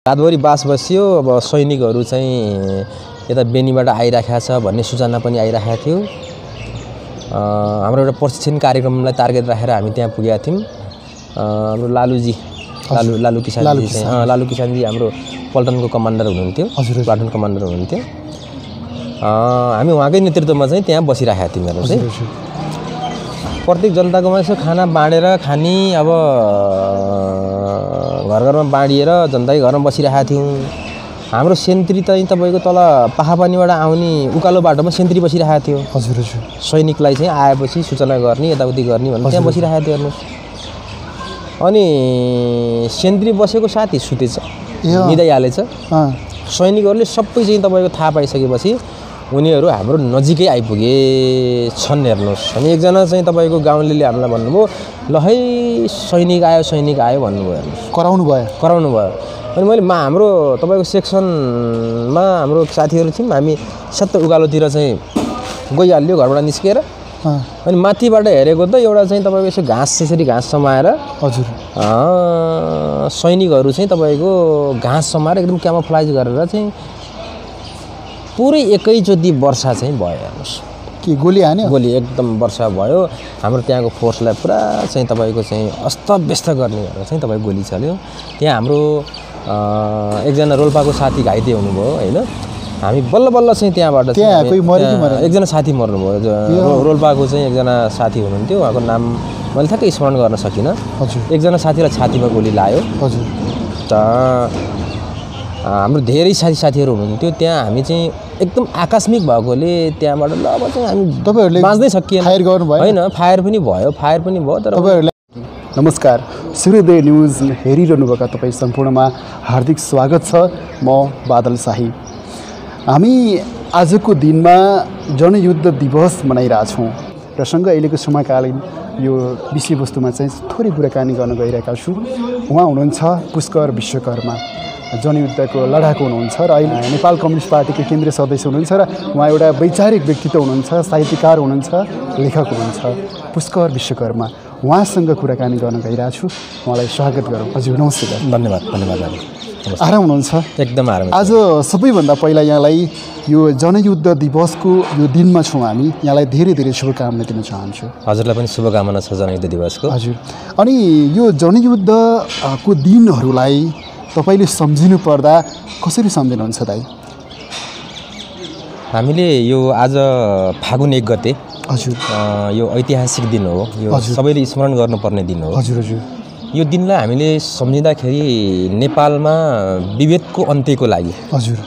रातभरि बास बस्यो। अब सैनिकहरू चाहिँ यता बेनीबाट आइराखेको छ भन्ने सूचना पनि आइराखेको थियो। हाम्रो एउटा प्रशिक्षण कार्यक्रमलाई टार्गेट राखेर हामी त्यहाँ पुगेका थियौँ। हाम्रो लालुजी लालु किसानजी चाहिँ लालु किसानजी हाम्रो पल्टनको कमान्डर हुनुहुन्थ्यो, प्लाटुन कमान्डर हुनुहुन्थ्यो। हामी उहाँकै नेतृत्वमा चाहिँ त्यहाँ बसिराखेका थियौँ। हेर्नुहोस् है, प्रत्येक जनताकोमा यसो खाना बाँडेर खाने, अब घर घरमा बाँडिएर जनताकै घरमा बसिरहेका थियौँ। हाम्रो सेन्ट्री चाहिँ तपाईँको तल पाखापानीबाट आउने उकालो बाटोमा सेन्ट्री बसिरहेको थियो। हजुर सैनिकलाई चाहिँ आएपछि सूचना गर्ने, यताउति गर्ने भनेर त्यहाँ बसिरहेको थियो। हेर्नुहोस्, अनि सेन्ट्री बसेको साथी सुतेछ, निदाइहालेछ। सैनिकहरूले सबै चाहिँ तपाईँको थाहा पाइसकेपछि उनीहरू हाम्रो नजिकै आइपुगे छन्। हेर्नुहोस्, अनि एकजना चाहिँ तपाईँको गाउँलेले हामीलाई भन्नुभयो, ल है सैनिक आयो भन्नुभयो। हेर्नुहोस्, कराउनु भयो। अनि मैले हाम्रो तपाईँको सेक्सनमा हाम्रो साथीहरू थियौँ, हामी सबै उकालोतिर चाहिँ गइहाल्यो घरबाट निस्केर। अनि माथिबाट हेरेको त एउटा चाहिँ तपाईँको यसो यसरी घाँस समाएर, हजुर, सैनिकहरू चाहिँ तपाईँको घाँस समाएर एकदम क्यामोफ्लाइज गरेर चाहिँ पुरै एकैचोटि वर्षा चाहिँ भयो। हेर्नुहोस्, के गोली हान्यो? गोली एकदम वर्षा भयो। हाम्रो त्यहाँको फोर्सलाई पुरा चाहिँ तपाईँको चाहिँ अस्तव्यस्त गर्ने गरेर चाहिँ तपाईँको गोली चल्यो। त्यहाँ हाम्रो एकजना रोल्पाको साथी घाइते हुनुभयो होइन। हामी बल्ल चाहिँ त्यहाँबाट एकजना साथी मर्नुभयो। रोल्पाको चाहिँ एकजना साथी हुनुहुन्थ्यो, उहाँको नाम मैले ठ्याक्कै स्मरण गर्न सकिनँ। एकजना साथीलाई छातीमा गोली लाग्यो। त हाम्रो धेरै साथीहरू हुनुहुन्थ्यो त्यहाँ। हामी चाहिँ एकदम आकस्मिक भएकोले त्यहाँबाट ल अब चाहिँ हामी तपाईँहरूले बाँच्नै सकिएन। फायर गर्नुभयो? होइन, फायर पनि भयो तर तपाईँहरूलाई नमस्कार। सूर्योदय न्युज हेरिरहनुभएका तपाईँ सम्पूर्णमा हार्दिक स्वागत छ। म बादल शाही। हामी आजको दिनमा जनयुद्ध दिवस मनाइरहेछौँ र सँगै अहिलेको समयकालीन यो विषयवस्तुमा चाहिँ थोरै कुराकानी गर्न गइरहेका छु। उहाँ हुनुहुन्छ पुष्कर विश्वकर्मा, जनयुद्धको लडाकु हुनुहुन्छ र अहिले नेपाल कम्युनिस्ट पार्टीको केन्द्रीय सदस्य हुनुहुन्छ र उहाँ एउटा वैचारिक व्यक्तित्व हुनुहुन्छ, साहित्यकार हुनुहुन्छ, लेखक हुनुहुन्छ पुष्कर विश्वकर्मा। उहाँसँग कुराकानी गर्न गइरहेको छु। उहाँलाई स्वागत गरौँ। हजुर नमस्कार। धन्यवाद। आराम हुनुहुन्छ? एकदम आराम। आज सबैभन्दा पहिला यहाँलाई यो जनयुद्ध दिवसको यो दिनमा छौँ हामी, यहाँलाई धेरै धेरै शुभकामना दिन चाहन्छु। हजुरलाई पनि शुभकामना छ जनयुद्ध दिवसको। हजुर, अनि यो जनयुद्धको दिनहरूलाई तपाईँले सम्झिनु पर्दा कसरी सम्झिनुहुन्छ दाइ? हामीले यो आज फागुन 1 गते, हजुर, यो ऐतिहासिक दिन हो, यो सबैले स्मरण गर्नुपर्ने दिन हो। हजुर हजुर। यो दिनलाई हामीले सम्झिँदाखेरि नेपालमा विभेदको अन्त्यको लागि, हजुर,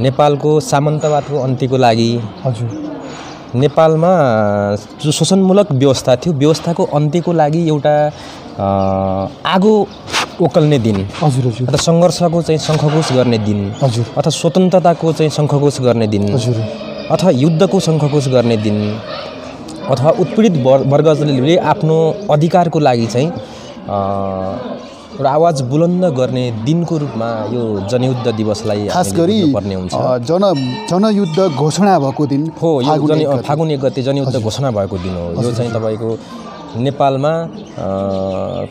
नेपालको सामन्तवादको अन्त्यको लागि, हजुर, नेपालमा जो शोषणमूलक व्यवस्था थियो व्यवस्थाको अन्त्यको लागि एउटा आगो ओकल्ने दिन, हजुर हजुर, अथवा सङ्घर्षको चाहिँ शङ्खघोष गर्ने दिन, हजुर, अथवा स्वतन्त्रताको चाहिँ शङ्खघोष गर्ने दिन, हजुर, अथवा युद्धको शङ्खघोष गर्ने दिन, अथवा उत्पीडित वर्गले आफ्नो अधिकारको लागि चाहिँ एउटा आवाज बुलन्द गर्ने दिनको रूपमा यो जनयुद्ध दिवसलाई खास गरी पर्ने हुन्छ। जनयुद्ध घोषणा भएको दिन हो, यो फागुन 1 गते जनयुद्ध घोषणा भएको दिन हो। यो चाहिँ तपाईँको नेपालमा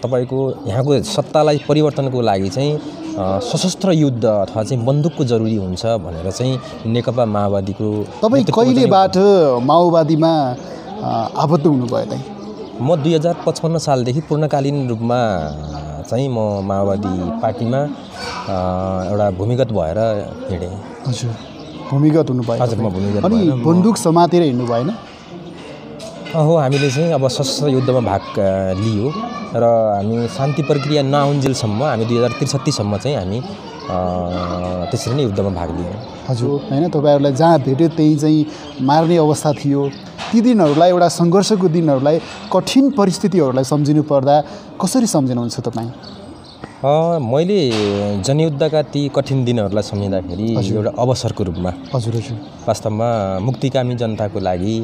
तपाईँको यहाँको सत्तालाई परिवर्तनको लागि चाहिँ सशस्त्र युद्ध अथवा चाहिँ बन्दुकको जरुरी हुन्छ भनेर चाहिँ नेकपा माओवादीको। तपाईँ कहिलेबाट माओवादीमा आबद्ध हुनुभयो त? म 2055 सालदेखि पूर्णकालीन रूपमा चाहिँ म माओवादी पार्टीमा एउटा भूमिगत भएर हिँडेँ। हजुर, भूमिगत हुनुभयो? हजुर, म भूमिगत। अनि बन्दुक समातेर हिँड्नु भएन? हो, हामीले चाहिँ अब सशस्त्र युद्धमा भाग लियो र हामी शान्ति प्रक्रिया नआउन्जेलसम्म हामी 2063 सम्म चाहिँ हामी त्यसरी नै युद्धमा भाग लियौँ। हजुर, होइन, तपाईँहरूलाई जहाँ भेट्यो त्यही चाहिँ मार्ने अवस्था थियो। ती दिनहरूलाई, एउटा सङ्घर्षको दिनहरूलाई, कठिन परिस्थितिहरूलाई सम्झिनु पर्दा कसरी सम्झिनुहुन्छ तपाईँ? मैले जनयुद्धका ती कठिन दिनहरूलाई सम्झिँदाखेरि एउटा अवसरको रूपमा, हजुर हजुर, वास्तवमा मुक्तिकामी जनताको लागि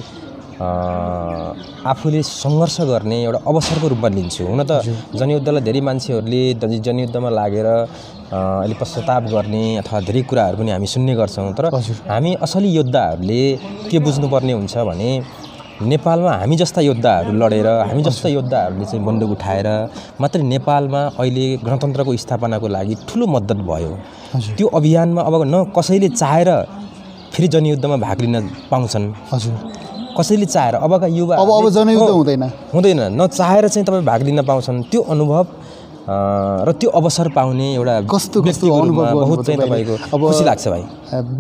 आफूले सङ्घर्ष गर्ने एउटा अवसरको रूपमा लिन्छु। हुन त जनयुद्धलाई धेरै मान्छेहरूले जनयुद्धमा लागेर अहिले पश्चाताप गर्ने अथवा धेरै कुराहरू पनि हामी सुन्ने गर्छौँ। तर हामी असली योद्धाहरूले के बुझ्नुपर्ने हुन्छ भने नेपालमा हामी जस्ता योद्धाहरू लडेर हामी जस्ता योद्धाहरूले चाहिँ बन्दुक उठाएर मात्र नेपालमा अहिले गणतन्त्रको स्थापनाको लागि ठुलो मद्दत भयो। त्यो अभियानमा अब न कसैले चाहेर फेरि जनयुद्धमा भाग लिन पाउँछन्। हजुर कसैले चाहेर अबका युवा अब जनयुद्ध हुँदैन न चाहेर चाहिँ तपाईँ भाग लिन पाउँछन्। त्यो अनुभव र त्यो अवसर पाउने एउटा कस्तो अनुभव बहुत चाहिँ तपाईँको खुसी लाग्छ भाइ।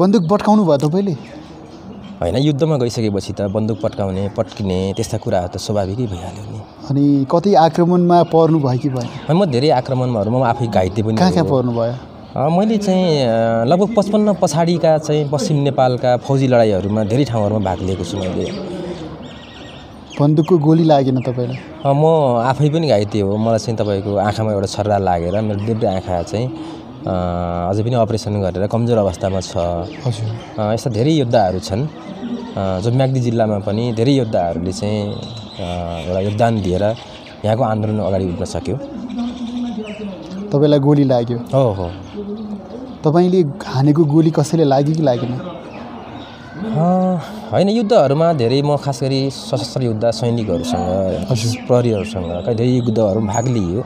बन्दुक पट्काउनु भयो तपाईँले? होइन, युद्धमा गइसकेपछि त बन्दुक पट्किने त्यस्ता कुराहरू त स्वाभाविकै भइहाल्यो नि। अनि कतै आक्रमणमा पर्नु भयो कि भएन? म धेरै आक्रमणहरूमा आफै घाइते पनि। कहाँ पर्नु भयो? मैले चाहिँ लगभग 55 पछाडिका चाहिँ पश्चिम नेपालका फौजी लडाइँहरूमा धेरै ठाउँहरूमा भाग लिएको छु मैले। बन्दुकको गोली लागेन तपाईँलाई? म आफै पनि घाइते हो। मलाई चाहिँ तपाईँको आँखामा एउटा छर्रा लागेर मेरो देब्रे आँखा चाहिँ अझै पनि अपरेसन गरेर कमजोर अवस्थामा छ। हजुर यस्ता धेरै योद्धाहरू छन् जो म्याग्दी जिल्लामा पनि धेरै योद्धाहरूले चाहिँ एउटा योगदान दिएर यहाँको आन्दोलन अगाडि उठ्न सक्यो। तपाईँलाई गोली लाग्यो? हो। तपाईँले हानेको गोली कसैले लाग्यो कि लागेन? होइन, युद्धहरूमा धेरै म खास गरी सशस्त्र योद्धा सैनिकहरूसँग प्रहरीहरूसँग धेरै युद्धहरूमा भाग लियो।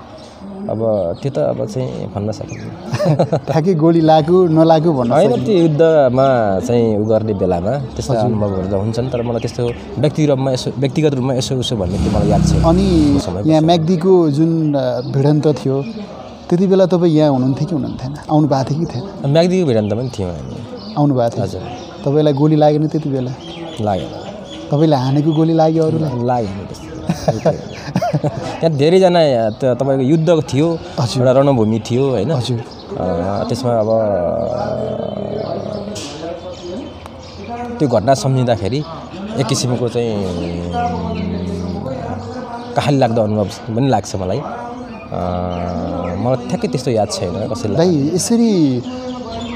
अब त्यो त अब चाहिँ भन्न सकिन्न। ठ्याक्कै गोली लाग्यो नलाग्यो भन्नु होइन, त्यो युद्धमा चाहिँ उ गर्ने बेलामा त्यस्ता अनुभवहरू त हुन्छन्, तर मलाई त्यस्तो व्यक्तिगत रूपमा यसो उसो भन्ने त्यो मलाई याद छ। अनि यहाँ म्याग्दीको जुन भिडन्त थियो त्यति बेला तपाईँ यहाँ हुनुहुन्थ्यो कि हुनुहुन्थेन? आउनु भएको थियो कि थिएन? म्याग्दीको भिडन्त पनि थियो हामी। आउनु भएको थियो? हजुर। तपाईँलाई गोली लागेन त्यति बेला? लाग्यो। तपाईँले हानेको गोली लाग्यो अरूलाई? लागेन त्यस्तो। त्यहाँ धेरैजना तपाईँको युद्ध थियो, एउटा रणभूमि थियो होइन। त्यसमा अब त्यो घटना सम्झिँदाखेरि एक किसिमको चाहिँ कहाली लाग्दो अनुभव पनि लाग्छ मलाई। मलाई ठ्याक्कै त्यस्तो याद छैन कसैलाई। यसरी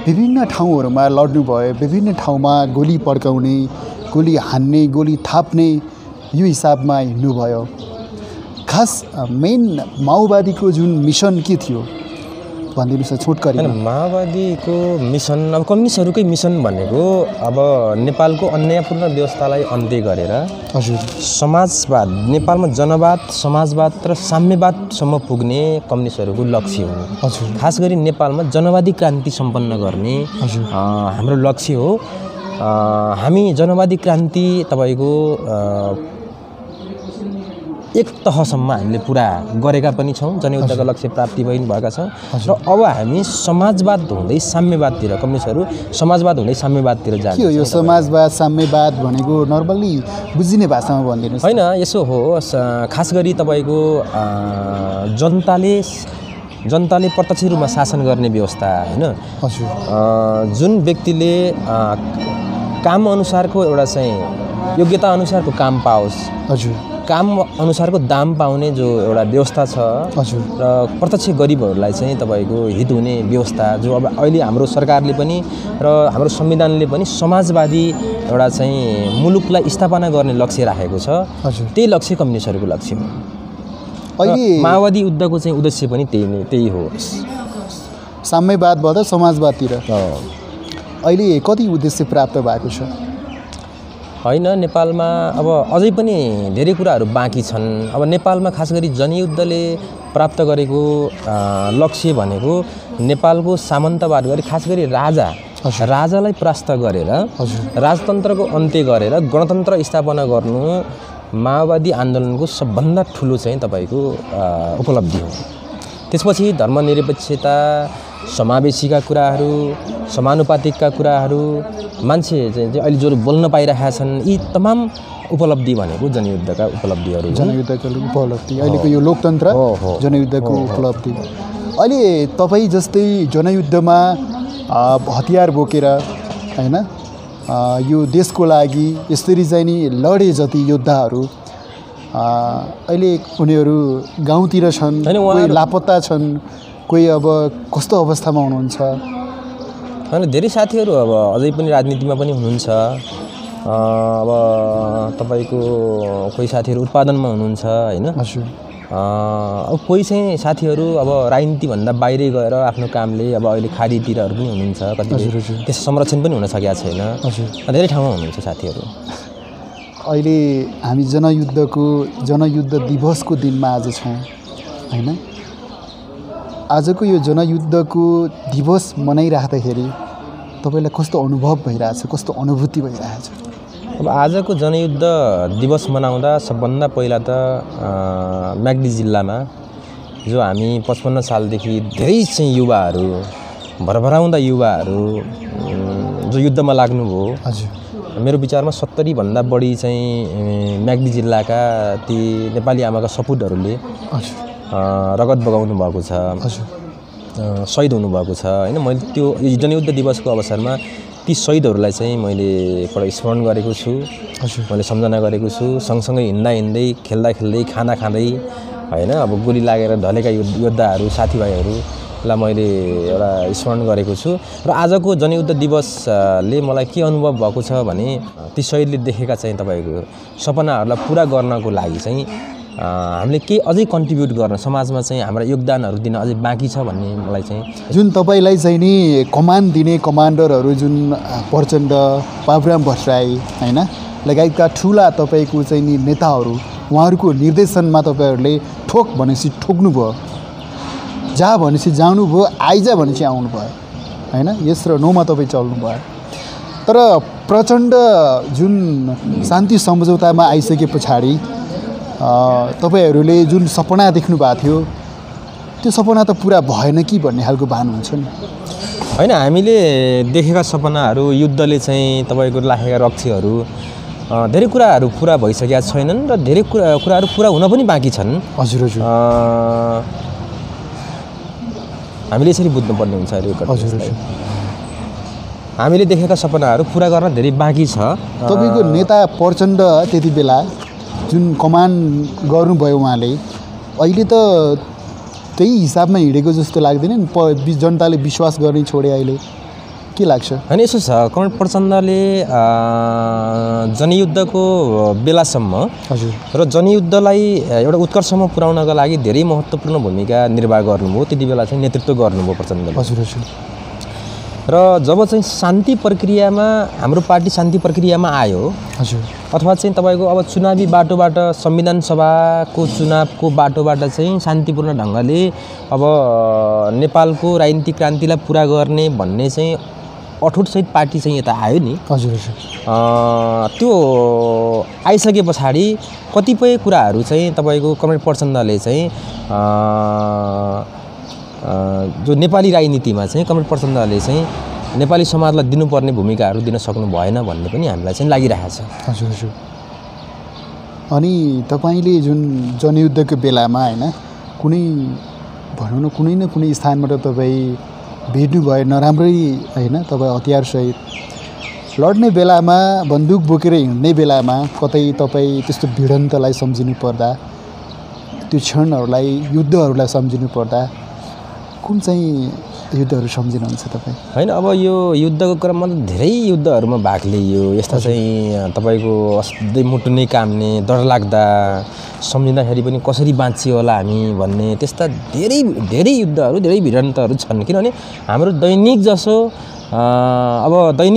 विभिन्न ठाउँहरूमा लड्नुभयो, विभिन्न ठाउँमा गोली पड्काउने, गोली हान्ने, गोली थाप्ने यो हिसाबमा हिँड्नुभयो। खास मेन माओवादीको जुन मिसन के थियो भनिदिनुहोस् छोटकरी? माओवादीको मिसन अब कम्युनिस्टहरूकै मिसन भनेको अब नेपालको अन्यायपूर्ण व्यवस्थालाई अन्त्य गरेर हजुर समाजवाद, नेपालमा जनवाद, समाजवाद र साम्यवादसम्म पुग्ने कम्युनिस्टहरूको लक्ष्य हो। हजुर खास गरी नेपालमा जनवादी क्रान्ति सम्पन्न गर्ने हाम्रो लक्ष्य हो। हामी जनवादी क्रान्ति तपाईँको एक तहसम्म हामीले पुरा गरेका पनि छौँ। जनयुद्धको लक्ष्य प्राप्ति भएका छौँ र अब हामी समाजवाद हुँदै साम्यवादतिर, कम्युनिस्टहरू समाजवाद हुँदै साम्यवादतिर जान्छ। यो समाजवाद साम्यवाद भनेको नर्मल्ली बुझिने भाषामा भनिदिनुहोस्। होइन, यसो हो, खास गरी तपाईँको जनताले प्रत्यक्ष रूपमा शासन गर्ने व्यवस्था होइन। जुन व्यक्तिले काम अनुसारको एउटा चाहिँ योग्यता अनुसारको काम पाओस्, काम अनुसारको दाम पाउने जो एउटा व्यवस्था छ र प्रत्यक्ष गरिबहरूलाई चाहिँ तपाईँको हित हुने व्यवस्था जो अब अहिले हाम्रो सरकारले पनि र हाम्रो संविधानले पनि समाजवादी एउटा चाहिँ मुलुकलाई स्थापना गर्ने लक्ष्य राखेको छ। त्यही लक्ष्य कम्युनिस्टहरूको लक्ष्य हो। अहिले माओवादी युद्धको चाहिँ उद्देश्य पनि त्यही हो। साम्यवादबाट समाजवादतिर अहिले कति उद्देश्य प्राप्त भएको छ? होइन, नेपालमा अब अझै पनि धेरै कुराहरू बाँकी छन्। अब नेपालमा खास गरी जनयुद्धले प्राप्त गरेको लक्ष्य भनेको नेपालको सामन्तवाद गरी खास गरी राजालाई परास्त गरेर राजतन्त्रको अन्त्य गरेर गणतन्त्र स्थापना गर्नु माओवादी आन्दोलनको सबभन्दा ठुलो चाहिँ तपाईँको उपलब्धि हो। त्यसपछि धर्मनिरपेक्षता, समावेशीका कुराहरू, समानुपातिकका कुराहरू, मान्छे चाहिँ अहिले जो बोल्न पाइरहेका छन्, यी तमाम उपलब्धि भनेको जनयुद्धका उपलब्धिहरू। जनयुद्धको उपलब्धि, अहिलेको यो लोकतन्त्र जनयुद्धको उपलब्धि। अहिले तपाईँ जस्तै जनयुद्धमा हतियार बोकेर होइन यो देशको लागि यसरी चाहिँ नि लडे जति योद्धाहरू अहिले उनीहरू गाउँतिर छन्, कोही लापत्ता छन्, कोही अब कस्तो अवस्थामा हुनुहुन्छ? होइन, धेरै साथीहरू अब अझै पनि राजनीतिमा पनि हुनुहुन्छ। अब तपाईँको कोही साथीहरू उत्पादनमा हुनुहुन्छ होइन। अब कोही चाहिँ साथीहरू अब राजनीतिभन्दा बाहिरै गएर आफ्नो कामले अब अहिले खाडीतिरहरू पनि हुनुहुन्छ। कतिपय त्यस्तो संरक्षण पनि हुन सकेको छैन। धेरै ठाउँमा हुनुहुन्छ साथीहरू। अहिले हामी जनयुद्ध दिवसको दिनमा आज छौँ हैन। आजको यो जनयुद्धको दिवस मनाइराख्दाखेरि तपाईँलाई कस्तो अनुभव भइरहेछ, कस्तो अनुभूति भइरहेछ? अब आजको जनयुद्ध दिवस मनाउँदा सबभन्दा पहिला त म्याग्दी जिल्लामा जो हामी 55 सालदेखि धेरै चाहिँ युवाहरू, भरभराउँदा युवाहरू जो युद्धमा लाग्नुभयो। हजुर, मेरो विचारमा 70 भन्दा बढी चाहिँ म्याग्दी जिल्लाका ती नेपाली आमाका सपुतहरूले रगत बगाउनु भएको छ, शहीद हुनुभएको छ हैन। मैले त्यो जनयुद्ध दिवसको अवसरमा ती शहीदहरूलाई चाहिँ मैले एकपल्ट स्मरण गरेको छु, मैले सम्झना गरेको छु। सँगसँगै हिँड्दै खेल्दा खेल्दै खाना खाँदै हैन, अब गोली लागेर ढलेका योद्धाहरू साथीभाइहरूलाई मैले एउटा स्मरण गरेको छु। र आजको जनयुद्ध दिवसले मलाई के अनुभव भएको छ भने ती शहीदले देखेका चाहिँ तपाईँको सपनाहरूलाई पुरा गर्नको लागि चाहिँ हामीले केही अझै कन्ट्रिब्युट गर्न, समाजमा चाहिँ हाम्रा योगदानहरू दिन अझै बाँकी छ भन्ने मलाई चाहिँ जुन तपाईँलाई चाहिँ नि कमान्ड दिने कमान्डरहरू जुन प्रचण्ड, बाबुराम भट्टराई हैन लगायतका ठुला तपाईँको चाहिँ नि नेताहरू, उहाँहरूको निर्देशनमा तपाईँहरूले ठोक भनेपछि ठोक्नुभयो, जा भनेपछि जानुभयो, आइजा भनेपछि आउनुभयो हैन। यस र नोमा तपाईँ चल्नुभयो। तर प्रचण्ड जुन शान्ति सम्झौतामा आइसके पछाडि तपाईँहरूले जुन सपना देख्नु भएको थियो त्यो सपना त पुरा भएन कि भन्ने खालको भान हुन्छ नि हैन। हामीले देखेका सपनाहरू, युद्धले चाहिँ तपाईँको राखेका रक्सीहरू, धेरै कुराहरू पुरा भइसकेका छैनन् र धेरै कुराहरू पुरा हुन पनि बाँकी छन्। हजुर हजुर, हामीले यसरी बुझ्नुपर्ने हुन्छ। हजुर, हामीले देखेका सपनाहरू पुरा गर्न धेरै बाँकी छ। तपाईँको नेता प्रचण्ड त्यति बेला जुन कमान्ड गर्नुभयो उहाँले, अहिले त त्यही हिसाबमा हिँडेको जस्तो लाग्दैन नि? जनताले विश्वास गर्ने छोडे अहिले, के लाग्छ? होइन, यसो छ, कमरेड प्रचण्डले जनयुद्धको बेलासम्म र जनयुद्धलाई एउटा उत्कर्षमा पुर्याउनका लागि धेरै महत्त्वपूर्ण भूमिका निर्वाह गर्नुभयो। त्यति बेला चाहिँ नेतृत्व गर्नुभयो प्रचण्डले। हजुर हजुर। र जब चाहिँ शान्ति प्रक्रियामा, हाम्रो पार्टी शान्ति प्रक्रियामा आयो, हजुर, अथवा चाहिँ तपाईँको अब चुनावी बाटोबाट, संविधान सभाको चुनावको बाटोबाट चाहिँ शान्तिपूर्ण ढङ्गले अब नेपालको राजनीतिक क्रान्तिलाई पुरा गर्ने भन्ने चाहिँ अठोटसहित पार्टी चाहिँ यता आयो नि। हजुर हजुर। त्यो आइसके पछाडि कतिपय कुराहरू चाहिँ तपाईँको कमरेड प्रचण्डले चाहिँ जो नेपाली राजनीतिमा चाहिँ कमरेड प्रचण्डले चाहिँ नेपाली समाजलाई दिनुपर्ने भूमिकाहरू दिन सक्नु भएन भन्ने पनि हामीलाई चाहिँ लागिरहेको छ। हजुर हजुर। अनि तपाईँले जुन जनयुद्धको बेलामा हैन कुनै भनौँ न कुनै स्थानबाट तपाईँ भेट्नु भयो नराम्रै हैन, तपाईँ हतियारसहित लड्ने बेलामा, बन्दुक बोकेर हिँड्ने बेलामा कतै तपाईँ त्यस्तो भिडन्तलाई सम्झिनु पर्दा, त्यो क्षणहरूलाई, युद्धहरूलाई सम्झिनु पर्दा कुन चाहिँ युद्धहरू सम्झिनुहुन्छ तपाईँ? होइन, अब यो युद्धको क्रममा त धेरै युद्धहरूमा भाग लियो। यस्ता चाहिँ तपाईँको असाध्यै मुटु नै काम्ने, डरलाग्दा, सम्झिँदाखेरि पनि कसरी बाँचियो होला हामी भन्ने त्यस्ता धेरै धेरै युद्धहरू, धेरै भिडन्तहरू छन्। किनभने हाम्रो दैनिक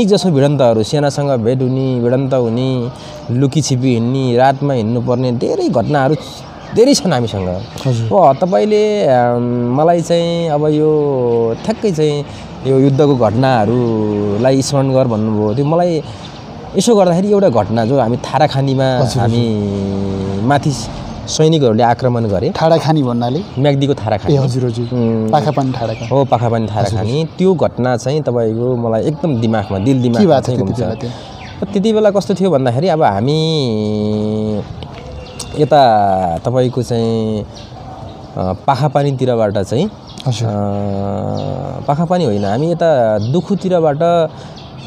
जसो भिडन्तहरू, सेनासँग भेट हुने, भिडन्त हुने, लुकीछिपी हिँड्ने, रातमा हिँड्नुपर्ने धेरै घटनाहरू धेरै छन् हामीसँग। तपाईँले मलाई चाहिँ अब यो ठ्याक्कै चाहिँ यो युद्धको घटनाहरूलाई स्मरण गर भन्नुभयो। त्यो मलाई यसो गर्दाखेरि एउटा घटना जो हामी थाराखानीमा हामी माथि सैनिकहरूले आक्रमण गरे। ठाडाखानी भन्नाले म्याग्दीको थाराखानी। हजुर हजुर, पाखापानी थाराखानी हो, पाखापानी थाराखानी। त्यो घटना चाहिँ तपाईँको मलाई एकदम दिमागमा, दिमागमा चाहिँ घुम्छ। त्यति बेला कस्तो थियो भन्दाखेरि अब हामी यता तपाईँको चाहिँ पाखापानीतिरबाट चाहिँ पाखापानी होइन, हामी यता दुखुतिरबाट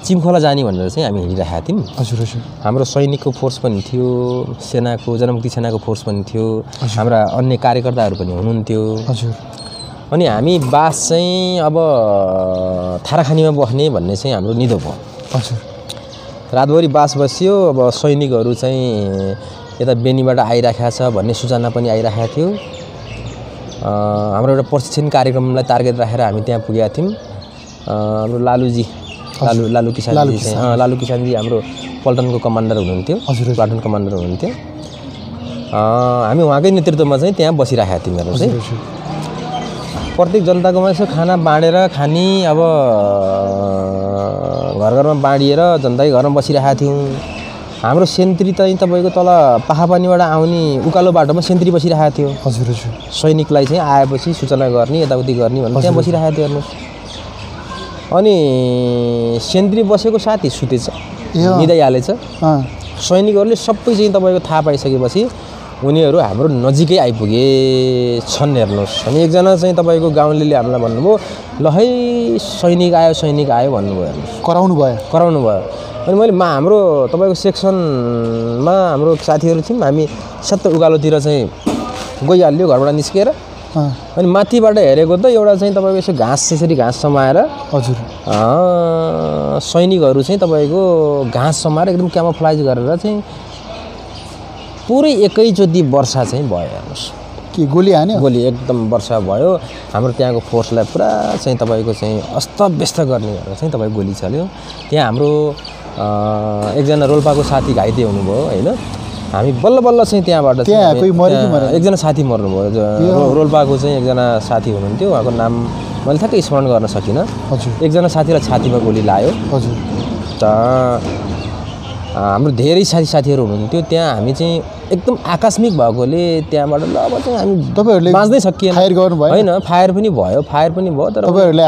चिमखोला जाने भनेर चाहिँ हामी हिँडिरहेका थियौँ। हजुर हजुर। हाम्रो सैनिकको फोर्स पनि थियो, सेनाको, जनमुक्ति सेनाको फोर्स पनि थियो, हाम्रा अन्य कार्यकर्ताहरू पनि हुनुहुन्थ्यो। हजुर। अनि हामी बास चाहिँ अब थाराखानीमा बस्ने भन्ने चाहिँ हाम्रो निधो भयो। हजुर। रातभरि बास बस्यो। अब सैनिकहरू चाहिँ यता बेनीबाट आइराखेको छ भन्ने सूचना पनि आइराखेको थियो। हाम्रो एउटा प्रशिक्षण कार्यक्रमलाई टार्गेट राखेर हामी त्यहाँ पुगेका थियौँ। हाम्रो लालु किसानजी हाम्रो पल्टनको कमान्डर हुनुहुन्थ्यो, हजुर प्लाटुन कमान्डर हुनुहुन्थ्यो। हामी उहाँकै नेतृत्वमा चाहिँ त्यहाँ बसिरहेका थियौँ हेर्नुहोस् है। प्रत्येक जनताकोमा यसो खाना बाँडेर खाने, अब घर घरमा बाँडिएर जनताकै घरमा बसिरहेका थियौँ। हाम्रो सेन्ट्री चाहिँ तपाईँको तल पाखापानीबाट आउने उकालो बाटोमा सेन्ट्री बसिरहेको थियो। हजुर हजुर। सैनिकलाई चाहिँ आएपछि सूचना गर्ने, यताउति गर्ने भनेर त्यहाँ बसिरहेको थियो हेर्नुहोस्। अनि सेन्ट्री बसेको साथी सुतेछ, निदाइहालेछ। सैनिकहरूले सबै चाहिँ तपाईँको थाहा पाइसकेपछि उनीहरू हाम्रो नजिकै आइपुगेछन् हेर्नुहोस्। अनि एकजना चाहिँ तपाईँको गाउँलेले हामीलाई भन्नुभयो, ल है सैनिक आयो भन्नुभयो हेर्नुहोस्। कराउनु भयो। अनि मैले हाम्रो तपाईँको सेक्सनमा हाम्रो साथीहरू थियौँ, हामी सबै उकालोतिर चाहिँ गइहाल्यो घरबाट निस्केर। अनि माथिबाट हेरेको त एउटा चाहिँ तपाईँको यसो यसरी घाँस समाएर, हजुर, सैनिकहरू चाहिँ तपाईँको घाँस समाएर एकदम क्यामोफ्लाइज गरेर चाहिँ पुरै एकैचोटि वर्षा चाहिँ भयो हेर्नुहोस्। के गोली हान्यो? गोली एकदम वर्षा भयो। हाम्रो त्यहाँको फोर्सलाई पुरा चाहिँ तपाईँको चाहिँ अस्तव्यस्त गर्ने भनेर चाहिँ तपाईँको गोली चल्यो। त्यहाँ हाम्रो एकजना रोल्पाको साथी घाइते हुनुभयो होइन। हामी बल्ल बल्ल चाहिँ त्यहाँबाट एकजना साथी मर्नुभयो। रोल्पाको चाहिँ एकजना साथी हुनुहुन्थ्यो, उहाँको नाम मैले ठ्याक्कै स्मरण गर्न सकिनँ। एकजना साथीलाई छातीमा गोली लाग्यो। हजुर। त हाम्रो धेरै साथीहरू हुनुहुन्थ्यो त्यहाँ। हामी चाहिँ एकदम आकस्मिक भएकोले त्यहाँबाट ल अब चाहिँ हामी तपाईँहरूले बाँच्नै सकिएन। फायर गर्नुभयो? होइन, फायर पनि भयो तर तपाईँहरूले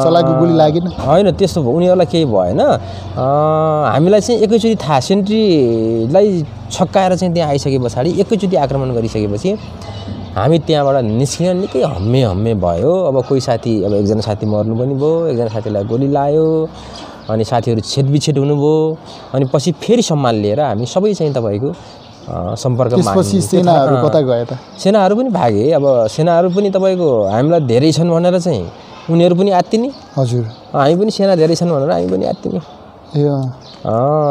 चलाएको गोली लागेन? होइन, त्यस्तो भयो, उनीहरूलाई केही भएन। हामीलाई चाहिँ एकैचोटि थाहा, सेन्ट्रीलाई छक्काएर चाहिँ त्यहाँ आइसके पछाडि एकैचोटि आक्रमण गरिसकेपछि हामी त्यहाँबाट निस्किन निकै हम्मे भयो। अब कोही साथी, अब एकजना साथी मर्नु पनि भयो, एकजना साथीलाई गोली लाग्यो, अनि साथीहरू छेदविच्छेद हुनुभयो। अनि पछि फेरि सम्मान लिएर हामी सबै चाहिँ तपाईँको सम्पर्कमा। सेनाहरू कता गए त? सेनाहरू पनि भागे। अब सेनाहरू पनि तपाईँको हामीलाई धेरै छन् भनेर चाहिँ उनीहरू पनि आत्तिने। हजुर। हामी पनि सेना धेरै छन् भनेर हामी पनि आत्तिने।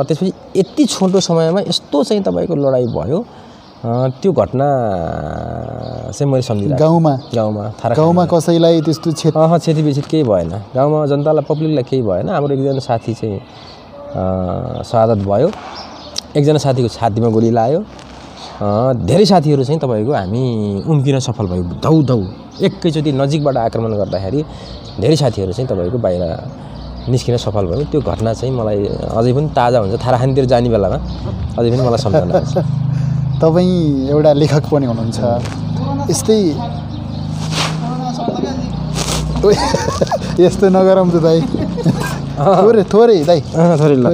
त्यसपछि यति छोटो समयमा यस्तो चाहिँ तपाईँको लडाइँ भयो। त्यो घटना चाहिँ मैले सम्झिरहेको। गाउँमा कसैलाई त्यस्तो क्षतिविक्षत केही भएन। गाउँमा जनतालाई, पब्लिकलाई केही भएन। हाम्रो एकजना साथी चाहिँ शहादत भयो, एकजना साथीको छातीमा गोली लाग्यो। धेरै साथीहरू चाहिँ तपाईँको हामी उम्किन सफल भयो। धौ एकैचोटि नजिकबाट आक्रमण गर्दाखेरि धेरै साथीहरू चाहिँ तपाईँको बाहिर निस्किन सफल भयो। त्यो घटना चाहिँ मलाई अझै पनि ताजा हुन्छ। थाराखानीतिर जाने बेलामा अझै पनि मलाई सम्झना आउँछ। तपाईँ एउटा लेखक पनि हुनुहुन्छ, यस्तै यस्तो नगरौँ त दाइ, थोरै दाइ, थोरै ल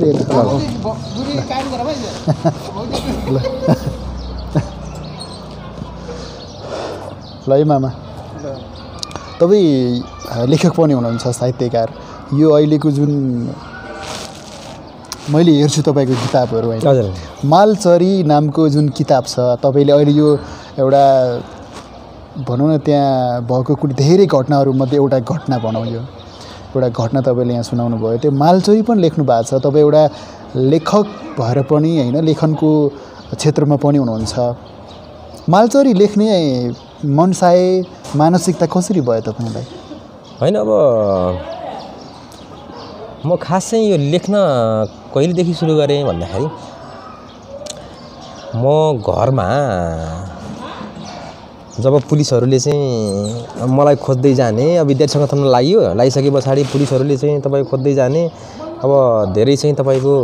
है मामा। तपाईँ लेखक पनि हुनुहुन्छ, साहित्यकार। यो अहिलेको जुन मैले हेर्छु तपाईँको किताबहरू होइन, मालचरी नामको जुन किताब छ, तपाईँले अहिले यो एउटा भनौँ न त्यहाँ भएको कुनै धेरै घटनाहरूमध्ये एउटा घटना भनौँ, यो एउटा घटना तपाईँले यहाँ सुनाउनु भयो। त्यो मालचरी पनि लेख्नु भएको छ। तपाईँ एउटा लेखक भएर पनि होइन, लेखनको क्षेत्रमा पनि हुनुहुन्छ। मालचरी लेख्ने मनसाय मानसिकता कसरी भयो तपाईँलाई? होइन, अब म खास चाहिँ यो लेख्न कहिलेदेखि सुरु गरेँ भन्दाखेरि म घरमा जब पुलिसहरूले चाहिँ मलाई खोज्दै जाने, अब विद्यार्थी सङ्गठनमा लागिसके पछाडि पुलिसहरूले चाहिँ तपाईँ खोज्दै जाने। अब धेरै चाहिँ तपाईँको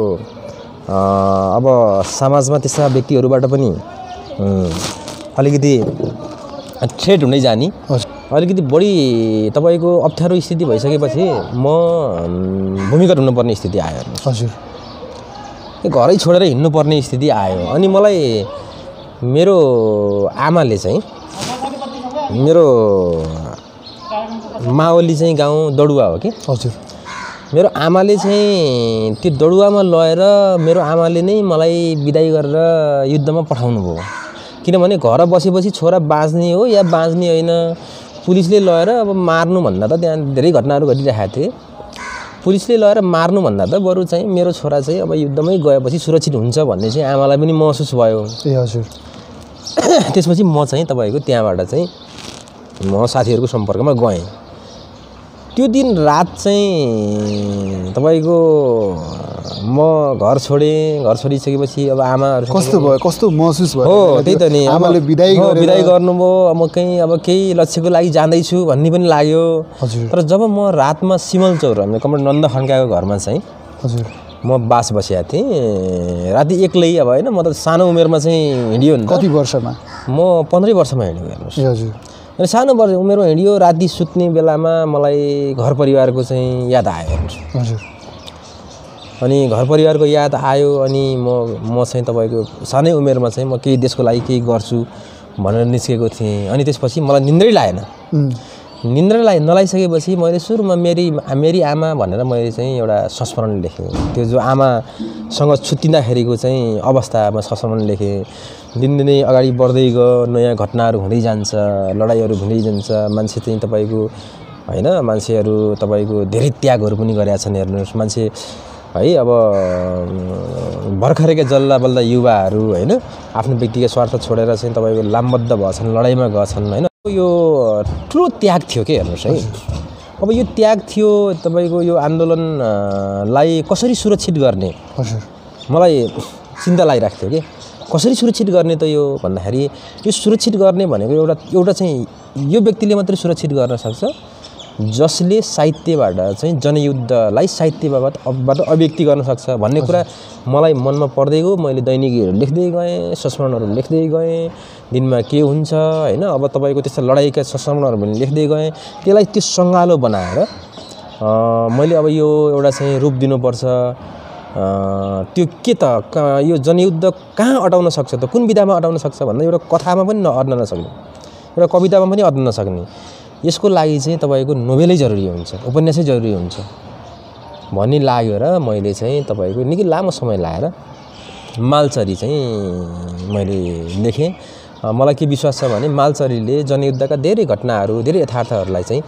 अब समाजमा त्यस्ता व्यक्तिहरूबाट पनि अलिकति थ्रेट हुँदै जाने, अलिकति बढी तपाईँको अप्ठ्यारो स्थिति भइसकेपछि म भूमिगत हुनुपर्ने स्थिति आयो। हजुर। घरै छोडेर हिँड्नुपर्ने स्थिति आयो। अनि मलाई मेरो आमाले चाहिँ, मेरो मावली चाहिँ गाउँ दडुवा हो कि। हजुर। मेरो आमाले चाहिँ त्यो दडुवामा लगेर मेरो आमाले नै मलाई बिदाई गरेर युद्धमा पठाउनु भयो। किनभने घर बसेपछि छोरा बाँच्ने हो या बाँच्ने होइन, पुलिसले लगेर अब मार्नुभन्दा त त्यहाँ धेरै घटनाहरू घटिरहेका थिए। पुलिसले लगेर मार्नुभन्दा त बरु चाहिँ मेरो छोरा चाहिँ अब युद्धमै गएपछि सुरक्षित हुन्छ भन्ने चाहिँ आमालाई पनि महसुस भयो। ए हजुर। त्यसपछि म चाहिँ तपाईँको त्यहाँबाट चाहिँ म साथीहरूको सम्पर्कमा गएँ। त्यो दिन रात चाहिँ तपाईँको म घर छोडिसकेपछि अब आमाहरू कस्तो भयो, कस्तो महसुस भयो? हो त्यही त नि, आमाले बिदाई गर्नुभयो। म कहीँ अब केही लक्ष्यको लागि जाँदैछु भन्ने पनि लाग्यो। तर जब म रातमा सिमलचौर हाम्रो कमरेड नन्द खड्काको घरमा चाहिँ म बास बसेको थिएँ राति एक्लै। अब होइन म त सानो उमेरमा चाहिँ हिँडियो नि। कति वर्षमा? म 15 वर्षमा हिँडेको हेर्नुहोस्। हजुर। अनि सानो उमेरमा हिँडियो। राति सुत्ने बेलामा मलाई घर परिवारको चाहिँ याद आयो हेर्नुहोस्। हजुर। अनि घर परिवारको याद आयो। अनि म चाहिँ तपाईँको सानै उमेरमा चाहिँ म केही देशको लागि केही गर्छु भनेर निस्केको थिएँ। अनि त्यसपछि मलाई निन्द्रै लागेन। निन्द्रा नलागिसकेपछि मैले सुरुमा मेरी आमा भनेर मैले चाहिँ एउटा संस्मरण लेखेँ। त्यो जो आमासँग छुट्टिँदाखेरिको चाहिँ अवस्थामा संस्मरण लेखेँ। दिनदिनै अगाडि बढ्दै गयो, नयाँ घटनाहरू हुँदै जान्छ, लडाइँहरू हुँदै जान्छ। मान्छे चाहिँ तपाईँको होइन, मान्छेहरू तपाईँको धेरै त्यागहरू पनि गरेका छन् हेर्नुहोस्। मान्छे है अब भर्खरका जल्ला बल्दा युवाहरू होइन आफ्नो व्यक्तिगत स्वार्थ छोडेर चाहिँ तपाईँको लामबद्ध भएछन्, लडाइँमा गएछन् होइन। यो ठुलो त्याग थियो के हेर्नुहोस् है। अब यो त्याग थियो तपाईँको यो आन्दोलनलाई कसरी सुरक्षित गर्ने मलाई चिन्ता लागिरहेको थियो कि कसरी सुरक्षित गर्ने त यो भन्दाखेरि यो सुरक्षित गर्ने भनेको एउटा चाहिँ यो व्यक्तिले मात्रै सुरक्षित गर्न सक्छ जसले साहित्यबाट चाहिँ जनयुद्धलाई साहित्यबाट अभिव्यक्ति गर्न सक्छ भन्ने कुरा मलाई मनमा पर्दै गयो। मैले दैनिकीहरू लेख्दै गएँ, संस्मरणहरू लेख्दै गएँ, दिनमा के हुन्छ होइन। अब तपाईँको त्यस्तो लडाइँका संस्मरणहरू पनि लेख्दै गएँ। त्यसलाई त्यो सङ्गालो बनाएर मैले अब यो एउटा चाहिँ रूप दिनुपर्छ। त्यो के त यो जनयुद्ध कहाँ अटाउन सक्छ त, कुन विधामा अटाउन सक्छ भन्दा एउटा कथामा पनि अड्न नसक्ने, एउटा कवितामा पनि अड्न नसक्ने, यसको लागि चाहिँ तपाईँको नोभेलै जरुरी हुन्छ, उपन्यासै जरुरी हुन्छ भन्ने लाग्यो र मैले चाहिँ तपाईँको निकै लामो समय लाएर मालचरी चाहिँ मैले लेखेँ। मलाई के विश्वास छ भने मालचरीले जनयुद्धका धेरै घटनाहरू, धेरै यथार्थहरूलाई चाहिँ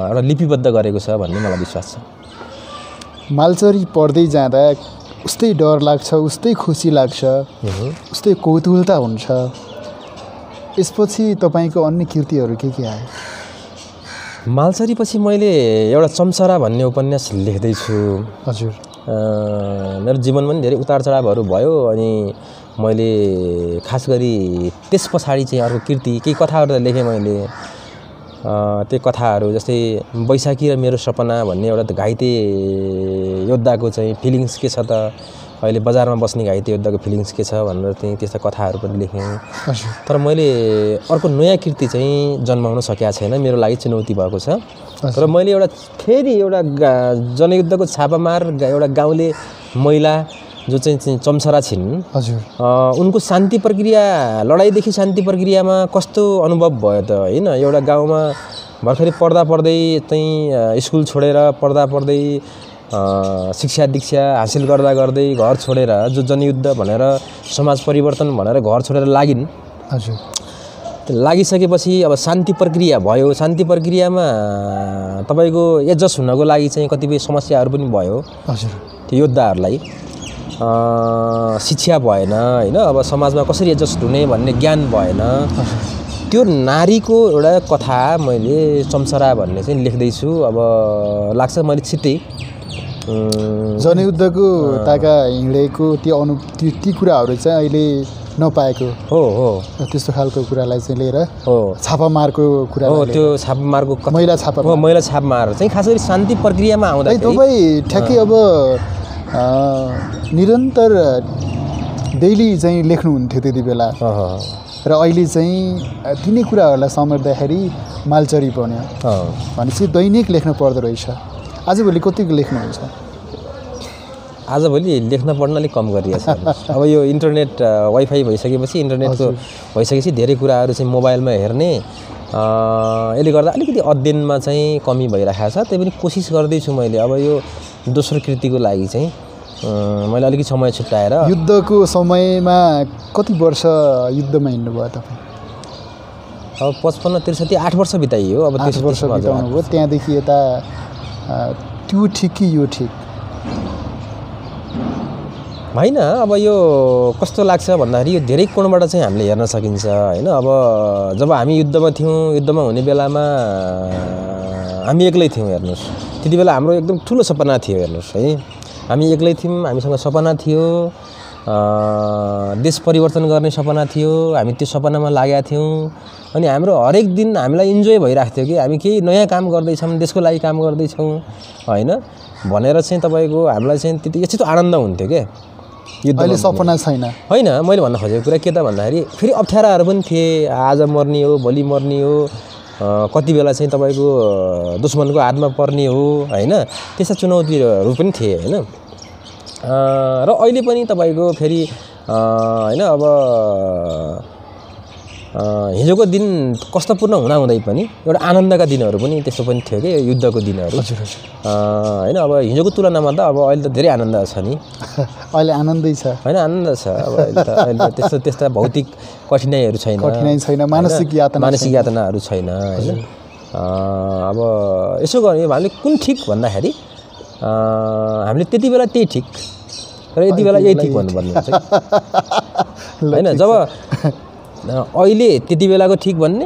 एउटा लिपिबद्ध गरेको छ भन्ने मलाई विश्वास छ। मालचरी पढ्दै जाँदा उस्तै डर लाग्छ, उस्तै खुसी लाग्छ, उस्तै कौतूहलता हुन्छ। यसपछि तपाईँको अन्य कृतिहरू के आए? मालचरीपछि मैले एउटा चम्चरा भन्ने उपन्यास लेख्दैछु। हजुर। मेरो जीवनमा पनि धेरै उतार चढावहरू भयो। अनि मैले खास गरी त्यस पछाडि चाहिँ अर्को कृति केही कथाहरू लेखेँ मैले। त्यो कथाहरू जस्तै बैशाखी र मेरो सपना भन्ने एउटा घाइते योद्धाको चाहिँ फिलिङ्स के छ त, अहिले बजारमा बस्ने घाइते योद्धाको फिलिङ्स के छ भनेर चाहिँ त्यस्ता कथाहरू पनि लेखेँ। तर मैले अर्को नयाँ कृति चाहिँ जन्माउन सकेको छैन, मेरो लागि चुनौती भएको छ। र मैले फेरि एउटा जनयुद्धको छापामार एउटा गाउँले महिला जो चाहिँ चम्चरा छिन्, उनको शान्ति प्रक्रिया, लडाइँदेखि शान्ति प्रक्रियामा कस्तो अनुभव भयो त होइन। एउटा गाउँमा भर्खरै पढ्दै चाहिँ स्कुल छोडेर पढ्दै शिक्षा दीक्षा हासिल गर्दै घर छोडेर जो जनयुद्ध भनेर समाज परिवर्तन भनेर घर छोडेर लागिन्। हजुर। लागिसकेपछि अब शान्ति प्रक्रिया भयो। शान्ति प्रक्रियामा तपाईँको एडजस्ट हुनको लागि चाहिँ कतिपय समस्याहरू पनि भयो। हजुर। त्यो योद्धाहरूलाई शिक्षा भएन होइन, अब समाजमा कसरी एडजस्ट हुने भन्ने ज्ञान भएन। त्यो नारीको एउटा कथा मैले चम्चरा भन्ने चाहिँ लेख्दैछु। अब लाग्छ मैले छिट्टै जनयुद्धको ताका हिँडेको ती कुराहरू चाहिँ अहिले नपाएको हो त्यस्तो खालको कुरालाई चाहिँ लिएर हो छापामारको कुरा हो। त्यो छापामारको महिला छापामार चाहिँ खास गरी शान्ति प्रक्रियामा आउँदाखेरि तपाईँ ठ्याक्कै अब निरन्तर डेली चाहिँ लेख्नुहुन्थ्यो त्यति बेला र अहिले चाहिँ तिनै कुराहरूलाई समेट्दाखेरि मालचरी बन्यो भनेपछि दैनिक लेख्न पर्दो रहेछ। आजभोलि कतिको लेख्नुहुन्छ? आजभोलि लेख्न पढ्न अलिक कम गरिएको छ। अब यो इन्टरनेट वाइफाई भइसकेपछि, इन्टरनेटको भइसकेपछि धेरै कुराहरू चाहिँ मोबाइलमा हेर्ने, यसले गर्दा अलिकति अध्ययनमा चाहिँ कमी भइरहेको छ। त्यही पनि कोसिस गर्दैछु मैले। अब यो दोस्रो कृतिको लागि चाहिँ मैले अलिकति समय छुट्याएर। युद्धको समयमा कति वर्ष युद्धमा हिँड्नुभयो तपाईँ? अब 55-63 8 वर्ष बिताइयो। अब 8 वर्ष बिताउनु भयो। त्यहाँदेखि यता त्यो ठिक कि यो ठिक होइन। अब यो कस्तो लाग्छ भन्दाखेरि यो धेरै कोणबाट चाहिँ हामीले हेर्न सकिन्छ होइन। अब जब हामी युद्धमा थियौँ, युद्धमा हुने बेलामा हामी एक्लै थियौँ हेर्नुहोस् त्यति बेला हाम्रो एकदम ठुलो सपना थियो हेर्नुहोस् है हामी एक्लै थियौँ हामीसँग सपना थियो देश परिवर्तन गर्ने सपना थियो हामी त्यो सपनामा लागेका थियौँ अनि हाम्रो हरेक दिन हामीलाई इन्जोय भइरहेको थियो कि हामी केही नयाँ काम गर्दैछौँ देशको लागि काम गर्दैछौँ हैन भनेर चाहिँ तपाईँको हामीलाई चाहिँ त्यति यस्तो आनन्द हुन्थ्यो क्या अहिले सपना छैन होइन मैले भन्न खोजेको कुरा के त भन्दाखेरि फेरि अप्ठ्याराहरू पनि थिए आज मर्ने हो भोलि मर्ने हो कति बेला चाहिँ तपाईँको दुश्मनको हातमा पर्ने हो हैन त्यस्ता चुनौतीहरू पनि थिए हैन र अहिले पनि तपाईँको फेरि हैन अब हिजोको दिन कष्टपूर्ण हुँदै पनि एउटा आनन्दका दिनहरू पनि त्यस्तो पनि थियो कि युद्धको दिनहरू हैन अब हिजोको तुलनामा त अब अहिले त धेरै आनन्द छ नि अहिले आनन्दै छ हैन आनन्द छ अब अहिले त्यस्ता भौतिक कठिनाइहरू छैन मानसिक यातनाहरू छैन हैन अब यसो गर्ने हामीले कुन ठिक भन्दाखेरि हामीले त्यति बेला त्यही ठिक र यति बेला यही ठिक भन्नुपर्ने हुन्छ हैन जब अहिले त्यति बेलाको ठिक भन्ने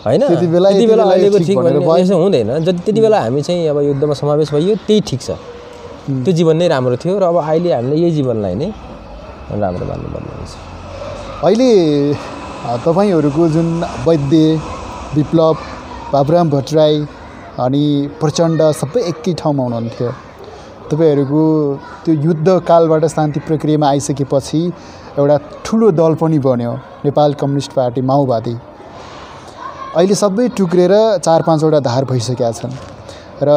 हैन त्यति बेला अहिलेको ठिक भन्ने यसो हुँदैन जति त्यति बेला हामी चाहिँ अब युद्धमा समावेश भइयो त्यही ठिक छ त्यो जीवन नै राम्रो थियो र अब अहिले हामीले यही जीवनलाई नै राम्रो मान्नुपर्ने हुन्छ अहिले तपाईहरुको जुन वैद्य विप्लव बाबुराम भट्टराई अनि प्रचण्ड सबै एकै ठाउँमा हुनुहुन्थ्यो तपाईहरुको त्यो युद्ध कालबाट शान्ति प्रक्रियामा आइसकेपछि एउटा ठुलो दल पनि बन्यो नेपाल कम्युनिस्ट पार्टी माओवादी अहिले सबै टुक्रेर 4-5 वटा धार भइसकेका छन् र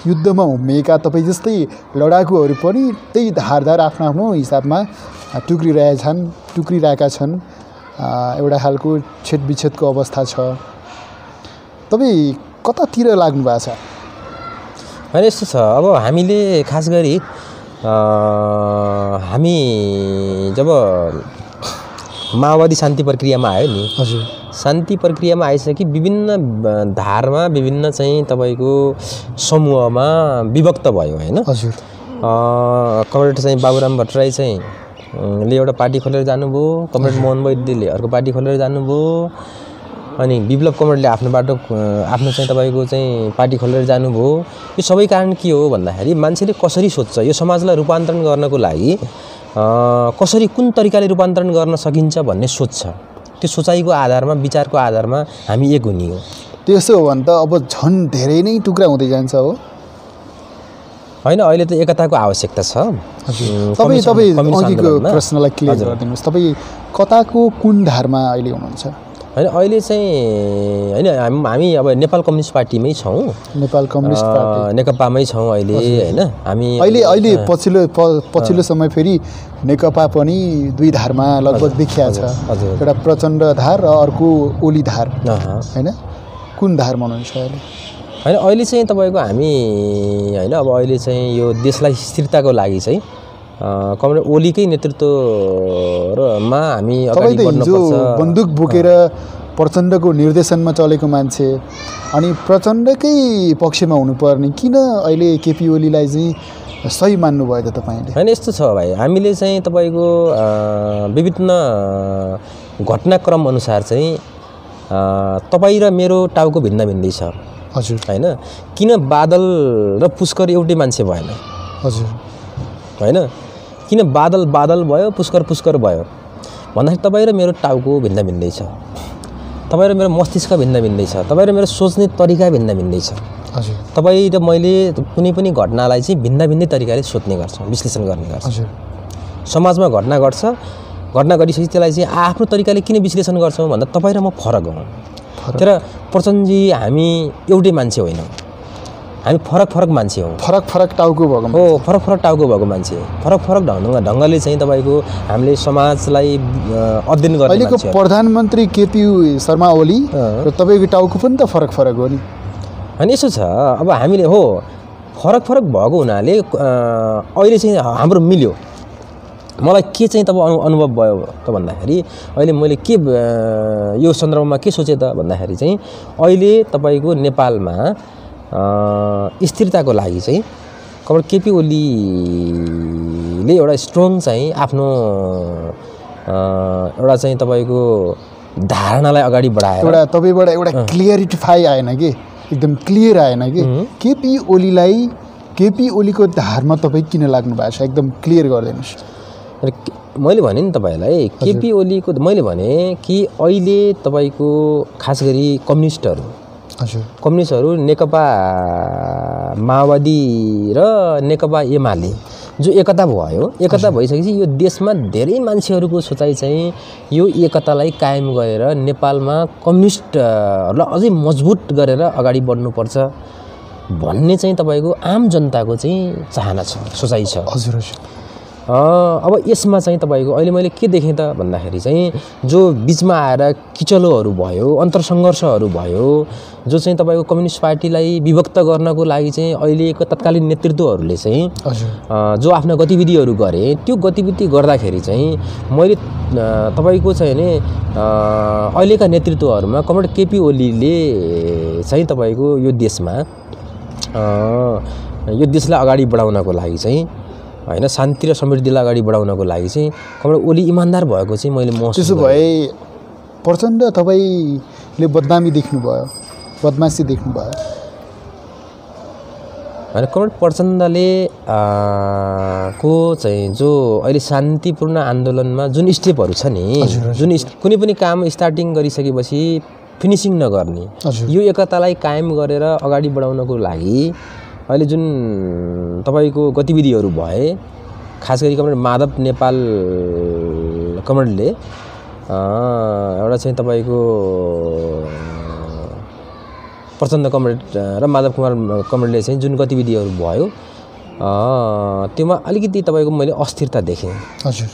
युद्धमा हुमिएका तपाई जस्तै लडाकुहरू पनि त्यही धारदार आफ्नो आफ्नो हिसाबमा टुक्रिरहेका छन् एउटा खालको छेदविच्छेदको अवस्था छ तपाई कतातिर लाग्नु भएको छ हैन यस्तो छ अब हामीले खास गरी हामी जब माओवादी शान्ति प्रक्रियामा आयो नि हजुर शान्ति प्रक्रियामा आइसके विभिन्न धारमा विभिन्न चाहिँ तपाईको समूहमा विभक्त भयो हैन हजुर कमरेड चाहिँ बाबुराम भट्टराई चाहिँ ले एउटा पार्टी खोलेर जानुभयो कमरेड मोहन वैद्यले अर्को पार्टी खोलेर जानुभयो अनि विप्लव कमरेडले आफ्नो चाहिँ तपाईको चाहिँ पार्टी खोलेर जानुभयो यो सबै कारण के हो भन्दाखेरि मान्छेले कसरी सोच्छ यो समाजलाई रूपान्तरण गर्नको लागि कसरी कुन तरिकाले रूपान्तरण गर्न सकिन्छ भन्ने सोच्छ त्यो सोचाइको आधारमा विचारको आधारमा हामी एक हुने हो त्यसो हो भने त अब झन् धेरै नै टुक्रा हुँदै जान्छ हो हैन अहिले त एकताको आवश्यकता छ तपाई अघिको प्रश्नलाई क्लियर गरिदिनुस् तपाई कताको कुन धारमा अहिले हुनुहुन्छ हैन अहिले चाहिँ हैन हामी अब नेपाल कम्युनिस्ट पार्टीमै छौं नेपाल कम्युनिस्ट पार्टी नेकपामै छौं अहिले हैन हामी अहिले पछिल्लो समय फेरि नेकपा पनि दुई धारमा लगभग देखिया छ एउटा प्रचण्ड धार र अर्को ओली धार हैन कुन धारमा हुनुहुन्छ अहिले हैन अहिले चाहिँ तपाईको हामी हैन अब अहिले चाहिँ यो देशलाई स्थिरताको लागि चाहिँ कमरेड ओलीकै नेतृत्वमा हामी अगाडि बढ्नुपर्छ बन्दुक बोकेर प्रचण्डको निर्देशनमा चलेको मान्छे अनि प्रचण्डकै पक्षमा हुनुपर्ने किन अहिले केपी ओलीलाई चाहिँ सही मान्नु भयो त तपाईले हैन यस्तो छ भाइ हामीले चाहिँ तपाईको विभिन्न घटनाक्रम अनुसार चाहिँ तपाई र मेरो टाउको भिन्न भिन्दै छ हजुर हैन किन बादल र पुष्कर एउटै मान्छे भएन हजुर हैन किन बादल भयो पुष्कर भयो भन्दाखेरि तपाई र मेरो टाउको भिन्न भिन्दै छ तपाई र मेरो मस्तिष्क भिन्न भिन्दै छ तपाई र मेरो सोच्ने तरिका भिन्न भिन्दै छ हजुर तपाई र मैले कुनै पनि घटनालाई चाहिँ भिन्न तरिकाले सोच्ने गर्छौं विश्लेषण गर्ने गर्छौं हजुर समाजमा घटना घटिसकेपछि त्यसलाई चाहिँ आफ्नो तरिकाले किन विश्लेषण गर्छौं भन्दा तपाई र म फरक हौं तर प्रचण्डजी हामी एउटै मान्छे होइनौं हामी फरक मान्छे हौं फरक टाउको भएको हो फरक टाउको भएको मान्छे फरक ढंगले चाहिँ तपाईको हामीले समाजलाई अध्ययन गर्ने अहिलेको प्रधानमन्त्री केपी शर्मा ओली र तपाईको टाउको पनि त फरक हो नि अनि यसो छ अब हामीले हो फरक भएको हुनाले अहिले चाहिँ हाम्रो मिल्यो मलाई के चाहिँ तब अनुभव भयो त भन्दाखेरि अहिले मैले के यो सन्दर्भमा के सोचे त भन्दाखेरि चाहिँ अहिले तपाईको नेपालमा स्थिरताको लागि चाहिँ कमरेड केपी ओलीले एउटा स्ट्रङ चाहिँ आफ्नो एउटा चाहिँ तपाईको धारणालाई अगाडि बढाएर एउटा तपाईँबाट एउटा क्लियरिफाई आएन कि एकदम क्लियर आएन कि केपी ओलीको धारमा तपाईँ किन लाग्नु भएको छ एकदम क्लियर गरिदिनुहोस्। मैले भने नि तपाईँलाई केपी ओलीको मैले भने कि अहिले तपाईँको खास गरी कम्युनिस्टहरू नेकपा माओवादी र नेकपा एमाले जो एकता भइसकेपछि यो देशमा धेरै मान्छेहरूको सोचाइ चाहिँ यो एकतालाई कायम गरेर नेपालमा कम्युनिस्टहरूलाई अझै मजबुत गरेर अगाडि बढ्नुपर्छ भन्ने चाहिँ तपाईँको आम जनताको चाहिँ चाहना छ, सोचाइ छ। हजुर। अब यसमा चाहिँ तपाईँको अहिले मैले के देखेँ त भन्दाखेरि चाहिँ जो बिचमा आएर किचलोहरू भयो, अन्तरसङ्घर्षहरू भयो, जो चाहिँ तपाईँको कम्युनिस्ट पार्टीलाई विभक्त गर्नको लागि चाहिँ अहिलेको तत्कालीन नेतृत्वहरूले चाहिँ जो आफ्ना गतिविधिहरू गरे, त्यो गतिविधि गर्दाखेरि चाहिँ मैले तपाईँको चाहिँ नि अहिलेका नेतृत्वहरूमा कमरेड केपी ओलीले चाहिँ तपाईँको यो देशलाई अगाडि बढाउनको लागि चाहिँ हैन शान्ति र समृद्धिलाई अगाडि बढाउनको लागि चाहिँ कमरेड ओली इमान्दार भएको चाहिँ मैले महसुस गरेँ। त्यसो भए प्रचण्ड तपाईँले बदनामी देख्नुभयो, बदमासी देख्नुभयो हैन? कमरेड प्रचण्डले को चाहिँ जो अहिले शान्तिपूर्ण आन्दोलनमा जुन स्टेपहरू छ नि, जुन कुनै पनि काम स्टार्टिङ गरिसकेपछि फिनिसिङ नगर्ने, यो एकतालाई कायम गरेर अगाडि बढाउनको लागि अहिले जुन तपाईँको गतिविधिहरू भए, खास गरी कमरेड माधव नेपाल कमरेडले एउटा चाहिँ तपाईँको प्रचण्ड कमरेड र माधव कुमार कमरेडले चाहिँ जुन गतिविधिहरू भयो त्योमा अलिकति तपाईँको मैले अस्थिरता देखेँ। हजुर।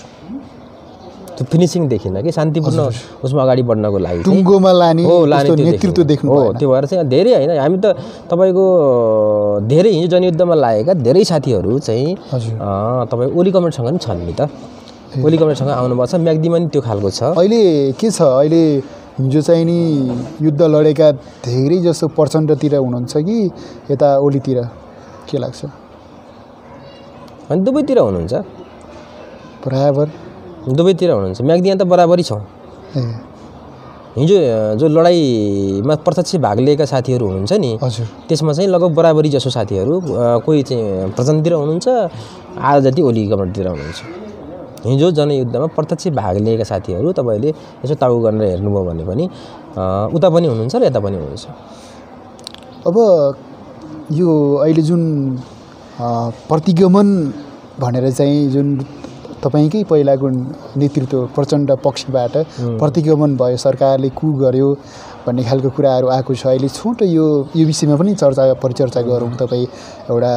त्यो फिनिसिङ देखिन कि शान्तिपूर्ण उसमा अगाडि बढ्नको लागि टुङ्गोमा लाने नेतृत्व देख्नु हो। त्यो भएर चाहिँ धेरै होइन, हामी त तपाईँको धेरै हिजो जनयुद्धमा लागेका धेरै साथीहरू चाहिँ तपाईँ ओली कमरेडसँग पनि छन् नि त। ओली कमरेडसँग आउनुभएको छ, म्याग्दीमा नि त्यो खालको छ। अहिले के छ, अहिले हिजो चाहिँ नि युद्ध लडेका धेरै जसो प्रचण्डतिर हुनुहुन्छ कि यता ओलीतिर के लाग्छ? अनि दुवैतिर हुनुहुन्छ, बराबर दुवैतिर हुनुहुन्छ। म्याग्दीमा त बराबरी छ। हिजो जो लडाइँमा प्रत्यक्ष भाग लिएका साथीहरू हुनुहुन्छ नि, त्यसमा चाहिँ लगभग बराबरी जसो साथीहरू कोही चाहिँ प्रचण्डतिर हुनुहुन्छ, आधा जति ओली कमरेडतिर हुनुहुन्छ। हिजो जनयुद्धमा प्रत्यक्ष भाग लिएका साथीहरू तपाईँले यसो ताउ गरेर हेर्नुभयो भने पनि उता पनि हुनुहुन्छ र यता पनि हुनुहुन्छ। अब यो अहिले जुन प्रतिगमन भनेर चाहिँ जुन तपाईँकै पहिलाको नेतृत्व प्रचण्ड पक्षबाट प्रतिगमन भयो, सरकारले कु गर्यो भन्ने खालको कुराहरू आएको छ। अहिले छोटो यो विषयमा पनि परिचर्चा गरौँ। तपाईँ एउटा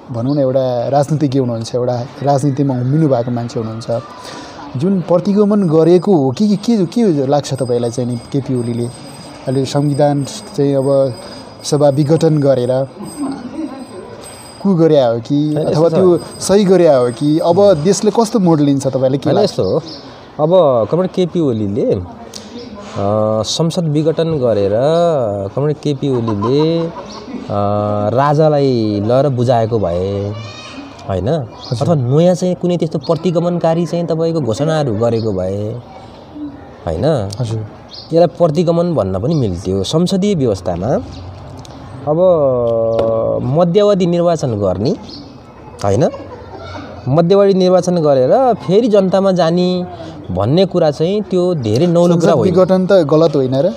भनौँ न एउटा राजनीतिज्ञ हुनुहुन्छ, एउटा राजनीतिमा उम्रिनु भएको मान्छे हुनुहुन्छ। जुन प्रतिगमन गरेको हो के लाग्छ तपाईँलाई चाहिँ नि केपी ओलीले अहिले संविधान चाहिँ अब सभा विघटन गरेर कु गरे हो कि अथवा त्यो सही गरे हो कि अब देशले कस्तो मोड लिन्छ तपाईँले के लाग्छ? यस्तो हो, अब कमरेड केपी ओलीले संसद विघटन गरेर कमरेड केपी ओलीले राजालाई लहर बुझाएको भए होइन, अथवा नयाँ चाहिँ कुनै त्यस्तो प्रतिगमनकारी चाहिँ तपाईँको घोषणाहरू गरेको भए होइन, यसलाई प्रतिगमन भन्न पनि मिल्थ्यो। संसदीय व्यवस्थामा अब मध्यावधि निर्वाचन गर्ने होइन, मध्यवर्ती निर्वाचन गरेर फेरि जनतामा जाने भन्ने कुरा चाहिँ त्यो धेरै नौलो कुरा हो। विघटन त गलत होइन र?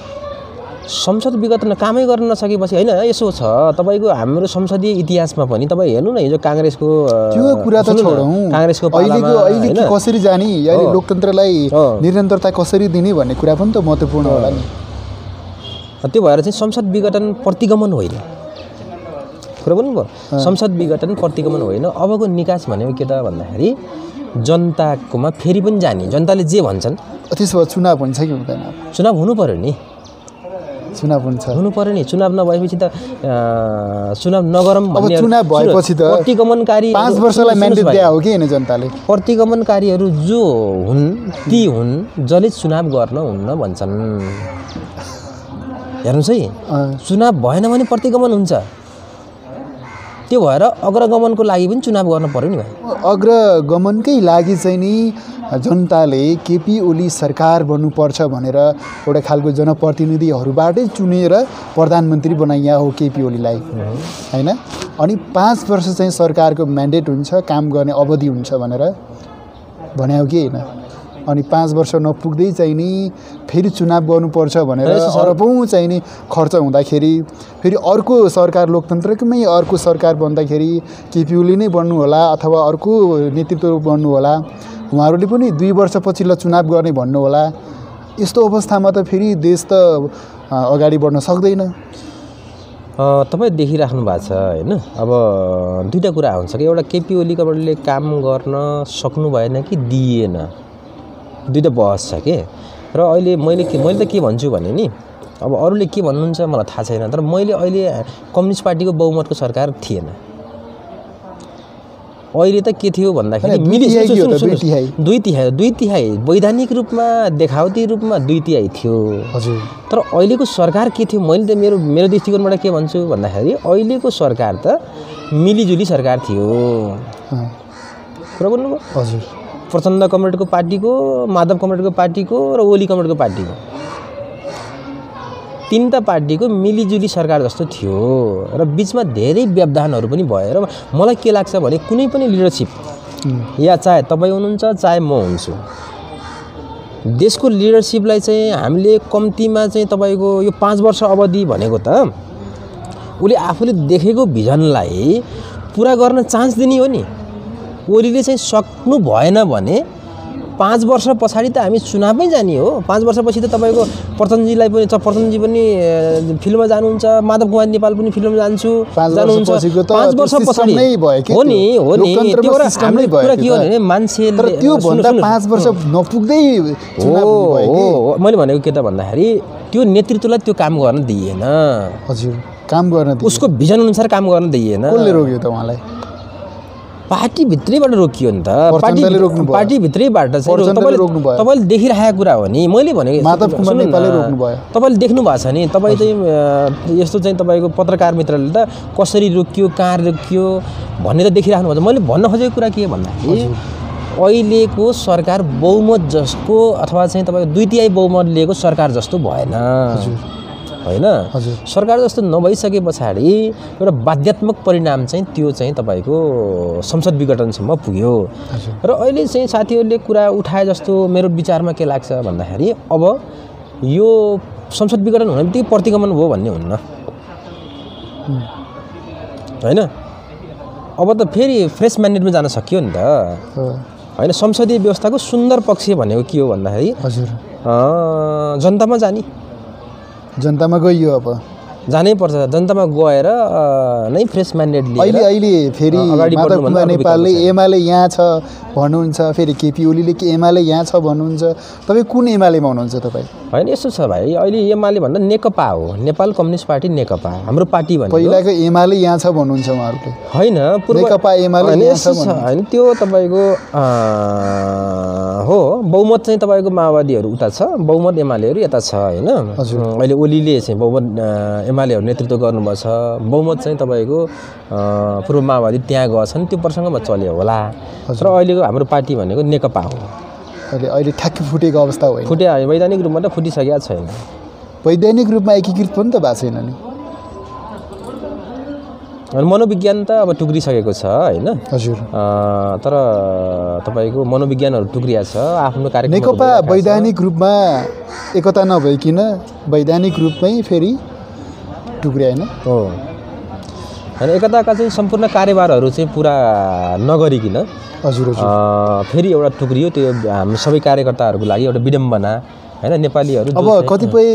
संसद विघटन कामै गर्न नसकेपछि होइन, यसो छ तपाईँको हाम्रो संसदीय इतिहासमा पनि तपाईँ हेर्नु न, हिजो काङ्ग्रेसको त्यो कुरा त छोडौँ, काङ्ग्रेसको अहिले कसरी जाने, अहिले लोकतन्त्रलाई निरन्तरता कसरी दिने भन्ने कुरा पनि त महत्त्वपूर्ण होला नि। त्यो भएर चाहिँ संसद विघटन प्रतिगमन होइन, कुरा भन्नुभयो। संसद विघटन प्रतिगमन होइन। अबको निकास भनेको के त भन्दाखेरि जनताकोमा फेरि पनि जाने, जनताले जे भन्छन्। त्यसो भए चुनाव हुन्छ कि हुँदैन? चुनाव हुनु पर्यो नि, चुनाव हुन्छ, हुनु पर्यो नि। चुनाव नभएपछि त चुनाव नगरौँ भन्ने। अब चुनाव भएपछि त प्रतिगमनकारी 5 वर्षलाई म्यान्डेट दिया हो कि हैन जनताले? प्रतिगमनकारीहरू जो हुन् ती हुन् जसले चुनाव गर्न हुन्न भन्छन्। हेर्नुहोस् है, चुनाव भएन भने प्रतिगमन हुन्छ। त्यो भएर अग्रगमनको लागि पनि चुनाव गर्न पर्यो नि भाइ। अग्रगमनकै लागि चाहिँ नि जनताले केपी ओली सरकार बन्नुपर्छ भनेर एउटा खालको जनप्रतिनिधिहरूबाटै चुनेर प्रधानमन्त्री बनाइया हो केपी ओलीलाई हैन। अनि 5 वर्ष चाहिँ सरकारको म्यान्डेट हुन्छ, काम गर्ने अवधि हुन्छ भनेर भन्यो कि होइन। अनि 5 वर्ष नपुग्दै चाहिँ नि फेरि चुनाव गर्नुपर्छ भनेर अरबौँ चाहिँ नि खर्च हुँदाखेरि फेरि अर्को सरकार लोकतन्त्रमै अर्को सरकार बन्दाखेरि केपी ओली नै बन्नु होला अथवा अर्को नेतृत्व बन्नु होला, उहाँहरूले पनि 2 वर्षपछि ल चुनाव गर्ने भन्नु होला। यस्तो अवस्थामा त फेरि देश त अगाडि बढ्न सक्दैन। तपाईँ देखिराख्नु भएको छ होइन। अब दुईवटा कुरा हुन्छ कि एउटा केपी ओलीले काम गर्न सक्नु भएन कि दिएन, दुईवटा बहस छ के। र अहिले मैले त के भन्छु भने नि, अब अरूले के भन्नुहुन्छ मलाई थाहा छैन, तर मैले अहिले कम्युनिस्ट पार्टीको बहुमतको सरकार थिएन। अहिले त के थियो भन्दाखेरि दुई तिहाई वैधानिक रूपमा देखावटी रूपमा 2 तिहाई थियो हजुर। तर अहिलेको सरकार के थियो, मैले त मेरो दृष्टिकोणबाट के भन्छु भन्दाखेरि अहिलेको सरकार त मिलिजुली सरकार थियो। कुरा बोल्नुभयो हजुर। प्रचण्ड कमरेडको पार्टीको, माधव कमरेडको पार्टीको र ओली कमरेडको पार्टीको, 3टा पार्टीको मिलिजुली सरकार जस्तो थियो र बिचमा धेरै व्यवधानहरू पनि भयो। र मलाई के लाग्छ भने कुनै पनि लिडरसिप या चाहे तपाईँ हुनुहुन्छ चाहे म हुन्छु, देशको लिडरसिपलाई चाहिँ हामीले कम्तीमा चाहिँ तपाईँको यो 5 वर्ष अवधि भनेको त उसले आफूले देखेको भिजनलाई पुरा गर्न चान्स दिने हो नि। ओलीले चाहिँ सक्नु भएन भने 5 वर्ष पछाडि त हामी चुनावमै जाने हो। 5 वर्षपछि त तपाईँको प्रचण्डजी पनि फिल्ममा जानुहुन्छ, माधव कुमार नेपाल पनि फिल्ममा जानुहुन्छ। 5 वर्ष पछाडि हो नि त्यो कुरा के हो भने मान्छेले त्यो भन्दा 5 वर्ष नपुग्दै हो। मैले भनेको के त भन्दाखेरि त्यो नेतृत्वलाई त्यो काम गर्न दिएन। हजुर, काम गर्न दिएन, उसको भिजन अनुसार काम गर्न दिएन। कसले रोक्यो त उहाँलाई? पार्टी भित्रैबाट रोकियो नि त। पार्टी भित्रैबाट तपाईँले देखिरहेको कुरा हो नि। मैले भनेको माधव कुमार नेपालले रोक्नु भयो, तपाईँले देख्नु भएको छ नि। तपाईँ चाहिँ यस्तो चाहिँ तपाईँको पत्रकार मित्रले त कसरी रोकियो, कहाँ रोकियो भन्ने त देखिराख्नु भएको छ। मैले भन्न खोजेको कुरा के भन्दाखेरि अहिलेको सरकार बहुमत जसको अथवा चाहिँ तपाईँको 2 तिहाई बहुमत लिएको सरकार जस्तो भएन होइन। सरकार जस्तो नभइसके पछाडि एउटा बाध्यात्मक परिणाम चाहिँ त्यो चाहिँ तपाईँको संसद विघटनसम्म पुग्यो। र अहिले चाहिँ साथीहरूले कुरा उठाए जस्तो मेरो विचारमा के लाग्छ भन्दाखेरि अब यो संसद विघटन हुने बित्तिकै प्रतिगमन भयो भन्ने हुन्न होइन। अब त फेरि फ्रेस म्यान्डेटमा जान सकियो नि त होइन। संसदीय व्यवस्थाको सुन्दर पक्ष भनेको के हो भन्दाखेरि जनतामा जाने, जनतामा गइयो, अब जानै पर्छ। जनतामा गएर नै फ्रेस म्यान्डेट लिएर अहिले फेरि माधव कुमार नेपालले एमाले यहाँ छ भन्नुहुन्छ, फेरि केपी ओलीले के एमाले यहाँ छ भन्नुहुन्छ। तपाईँ कुन एमालेमा हुनुहुन्छ तपाईँ? होइन यस्तो छ भाइ, अहिले एमाले भन्दा नेकपा हो, नेपाल कम्युनिस्ट पार्टी नेकपा हाम्रो पार्टी भन्ने। पहिलाको एमाले यहाँ छ भन्नुहुन्छ उहाँहरूले? होइन, नेकपा एमाले यहाँ छ होइन, त्यो तपाईँको हो। बहुमत चाहिँ तपाईँको माओवादीहरू उता छ, बहुमत एमालेहरू यता छ होइन। अहिले ओलीले चाहिँ बहुमत एमालेहरू नेतृत्व गर्नुभएको छ, बहुमत चाहिँ तपाईँको पूर्व माओवादी त्यहाँ गएछन्, त्यो प्रसङ्गमा चल्यो होला। र अहिलेको हाम्रो पार्टी भनेको नेकपा हो। अहिले ठ्याक्कै फुटेको अवस्था होइन, वैधानिक रूपमा त फुटिसकेको छैन। वैधानिक रूपमा एकीकृत पनि त भएको छैन नि। अनि मनोविज्ञान त अब टुक्रिसकेको छ होइन। हजुर, तर तपाईँको मनोविज्ञानहरू टुक्रिया छ आफ्नो कार्यक्रम। नेकपा वैधानिक रूपमा एकता नभइकन वैधानिक रूपमै फेरि टुक्रिया होइन हो। होइन, एकताका चाहिँ सम्पूर्ण कार्यभारहरू चाहिँ पुरा नगरिकन हजुर फेरि एउटा टुक्रियो। त्यो हाम्रो सबै कार्यकर्ताहरूको लागि एउटा विडम्बना होइन। नेपालीहरू अब कतिपय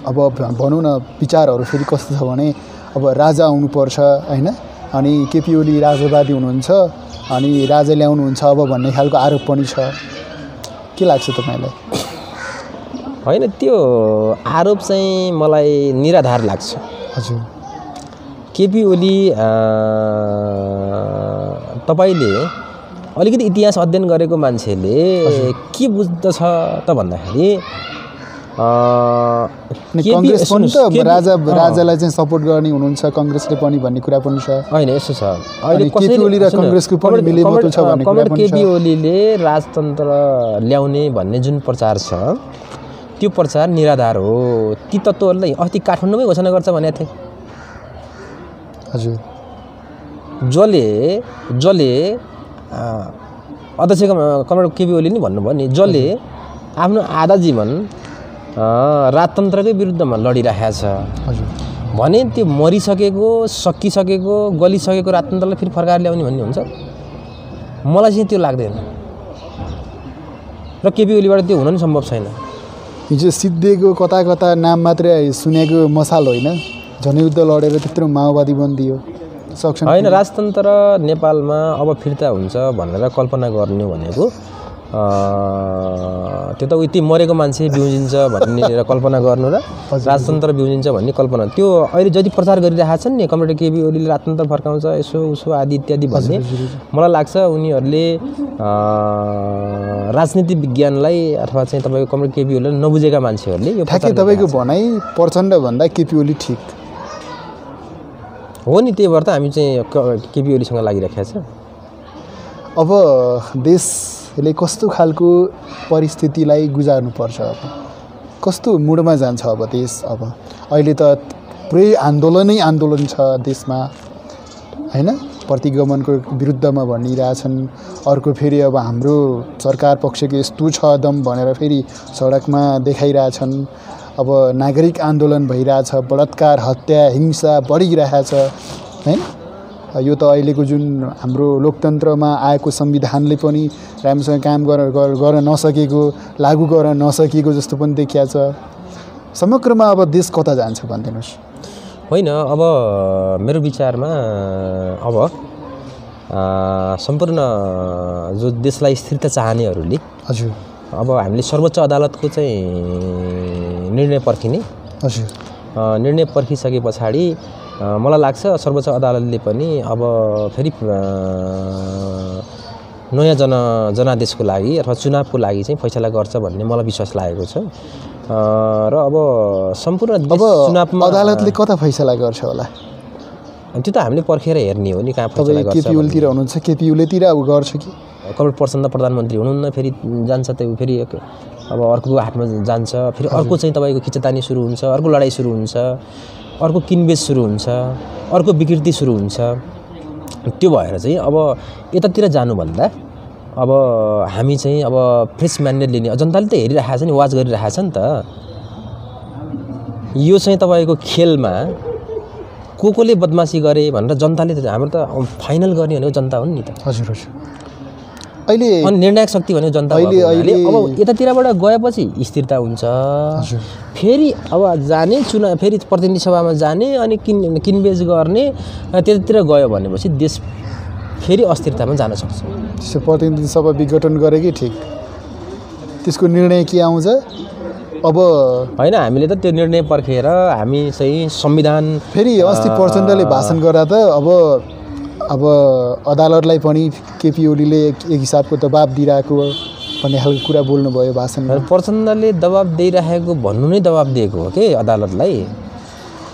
अब भनौँ न विचारहरू फेरि कस्तो छ भने अब राजा आउनुपर्छ होइन, अनि केपी ओली राजावादी हुनुहुन्छ अनि राजा ल्याउनुहुन्छ अब भन्ने खालको आरोप पनि छ। के लाग्छ तपाईँलाई? होइन, त्यो आरोप चाहिँ मलाई निराधार लाग्छ। हजुर, केपी ओली तपाईँले अलिकति इतिहास अध्ययन गरेको मान्छेले के बुझ्दछ त भन्दाखेरि कांग्रेस पनि त राजालाई चाहिँ सपोर्ट गर्ने हुनुहुन्छ कांग्रेसले पनि भन्ने कुरा पनि छ हैन यसो छ अहिले केपी ओली र कांग्रेसको पनि मिलेमतो छ भन्ने कुरा पनि छ केपी ओलीले राजतन्त्र ल्याउने भन्ने जुन प्रचार छ त्यो प्रचार निराधार हो ती तत्त्वहरुलाई अस्ति काठमाडौँमै घोषणा गर्छ भनेको थिए हजुर जले अध्यक्ष कमरेड केपी ओली नि भन्नुभयो नि जले आफ्नो आधा जीवन राजतन्त्रकै विरुद्धमा लडिरहेको छ हजुर भने त्यो मरिसकेको सकिसकेको गलिसकेको राजतन्त्रलाई फेरि फर्काएर ल्याउने भन्ने हुन्छ मलाई चाहिँ त्यो लाग्दैन र केपी ओलीबाट त्यो हुन नि सम्भव छैन हिजो सिद्धिएको कता कता नाम मात्रै सुनेको मसाल होइन जनयुद्ध लडेर त्यत्रो माओवादी बन्दियो सक्छ हैन राजतन्त्र नेपालमा अब फिर्ता हुन्छ भनेर कल्पना गर्ने भनेको त्यो त उति मरेको मान्छे बिउजिन्छ भन्ने कल्पना गर्नु र राजतन्त्र बिउजिन्छ भन्ने कल्पना त्यो अहिले जति प्रचार गरिरहेका छन् नि कमरेड केपी ओलीले राजतन्त्र फर्काउँछ यसो उसो आदि इत्यादि भन्ने मलाई लाग्छ उनीहरूले राजनीति विज्ञानलाई अथवा चाहिँ तपाईको कमरेड केपी ओलीले नबुझेका मान्छेहरूले यो ठ्याक्कै तपाईको भनाइ प्रचण्ड भन्दा केपी ओली ठीक हो नि त्यही भएर त हामी चाहिँ केपी ओलीसँग लागिराखेका छ अब देशले कस्तो खालको परिस्थितिलाई गुजार्नुपर्छ अब कस्तो मुडमा जान्छ अब देश अब अहिले त पुरै आन्दोलन छ देशमा हैन प्रतिगमनको विरुद्धमा भनिरहेछन् अर्को फेरि अब हाम्रो सरकार पक्षको यस्तो छ दम भनेर फेरि सडकमा देखाइरहेछन् अब नागरिक आन्दोलन भइरहेछ बलात्कार हत्या हिंसा बढिरहेछ हैन यो त अहिलेको जुन हाम्रो लोकतन्त्रमा आएको संविधानले पनि राम्रोसँग काम गर्न नसकेको लागू गर्न नसकेको जस्तो पनि देखिया छ समग्रमा अब देश कता जान्छ भन्दिनुस् होइन अब मेरो विचारमा अब सम्पूर्ण जो देशलाई स्थिरता चाहनेहरूले हजुर अब हामीले सर्वोच्च अदालतको चाहिँ निर्णय पर्खिने हजुर निर्णय पर्खिसके पछाडि मलाई लाग्छ सर्वोच्च अदालतले पनि अब फेरि नयाँ जनादेशको लागि अथवा चुनावको लागि चाहिँ फैसला गर्छ भन्ने मलाई विश्वास लागेको छ र अब सम्पूर्ण चुनावमा अदालतले कता फैसला गर्छ होला त्यो त हामीले पर्खेर हेर्ने हो नि कहाँ फैसला गर्छ केपी ओलीतिर हुनुहुन्छ केपी ओलीतिर अब गर्छ कि कमरेड प्रचण्ड प्रधानमन्त्री हुनुहुन्न फेरि जान्छ त्यो फेरि अब अर्को हातमा जान्छ फेरि अर्को चाहिँ तपाईँको खिचतानी सुरु हुन्छ अर्को लडाइँ सुरु हुन्छ अर्को किनबेच सुरु हुन्छ अर्को विकृति सुरु हुन्छ त्यो भएर चाहिँ अब यतातिर जानुभन्दा अब हामी चाहिँ अब फ्रेस म्यान्डेट लिने जनताले त हेरिरहेको छ नि वाच गरिरहेको छ नि त यो चाहिँ तपाईँको खेलमा कोले बदमासी गरे भनेर जनताले हाम्रो त फाइनल गर्ने भनेको जनता हो नि त हजुर हजुर अहिले अनि निर्णायक शक्ति भनेको जनता अहिले अब यतातिरबाट गएपछि स्थिरता हुन्छ फेरि अब जाने चुनाव फेरि प्रतिनिधि सभामा जाने अनि किनबेच गर्ने त्यतातिर गयो भनेपछि देश फेरि अस्थिरतामा जान सक्छ त्यसो प्रतिनिधि सभा विघटन गरे कि ठिक त्यसको निर्णय के आउँछ अब हैन हामीले त त्यो निर्णय पर्खेर हामी चाहिँ संविधान फेरि अस्ति प्रचण्डले भाषण गर्दा त अब अदालतलाई पनि केपी ओलीले एक हिसाबको दबाब दिइरहेको भन्ने खालको कुरा बोल्नुभयो भाषणमा प्रचण्डले दबाब दिइरहेको भन्नु नै दबाब दिएको हो के अदालतलाई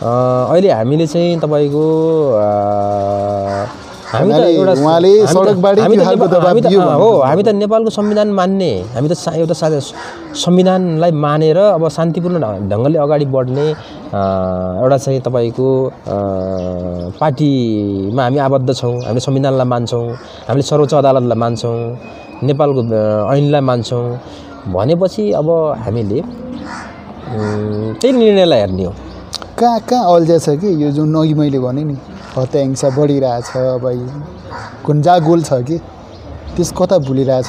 अहिले हामीले चाहिँ तपाईको हामी त एउटा उहाँले सडकबाडी के खालको दबाब दियो हो हामी त नेपालको संविधान मान्ने हामी त एउटा संविधानलाई मानेर अब शान्तिपूर्ण ढङ्गले अगाडि बढ्ने एउटा चाहिँ तपाईको पार्टीमा हामी आबद्ध छौँ हामीले संविधानलाई मान्छौँ हामीले सर्वोच्च अदालतलाई मान्छौँ नेपालको ऐनलाई मान्छौँ भनेपछि अब हामीले त्यही निर्णयलाई हेर्ने हो कहाँ अल्झिया छ कि यो जुन अघि मैले भने नि हत्या हिंसा बढिरहेछ अब गुन्जा गोल छ कि त्यस कता भुलिरहेछ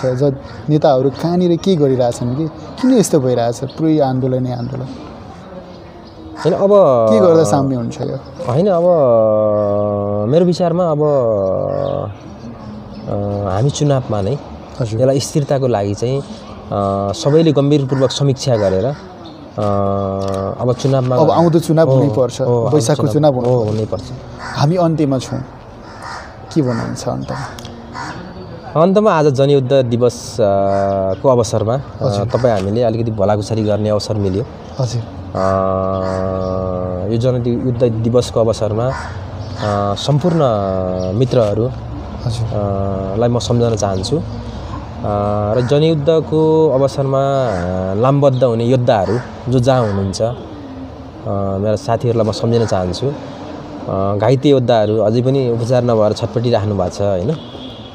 नेताहरू कहाँनिर के गरिरहेछन् कि किन यस्तो भइरहेछ पुरै आन्दोलनै आन्दोलन हैन अब के गर्दा साम्य हुन्छ यो हैन अब मेरो विचारमा अब हामी चुनावमा नै यसलाई स्थिरताको लागि चाहिँ सबैले गम्भीरपूर्वक समीक्षा गरेर अब चुनावमा अब आउँदो चुनाव हुनै पर्छ वैशाखको चुनाव हुनै पर्छ हामी अन्त्यमा छौँ के भन्नुहुन्छ अन्तमा अन्तमा आज जनयुद्ध दिवस को अवसरमा तपाईँ हामीले अलिकति भलाकुसारी गर्ने अवसर मिल्यो। हजुर यो जनयुद्ध दिवसको अवसरमा सम्पूर्ण मित्रहरू लाई म सम्झन चाहन्छु र जनयुद्धको अवसरमा लामबद्ध हुने योद्धाहरू जो जहाँ हुनुहुन्छ मेरा साथीहरूलाई म सम्झिन चाहन्छु। घाइते योद्धाहरू अझै पनि उपचार नभएर छटपटिराख्नु भएको छ होइन।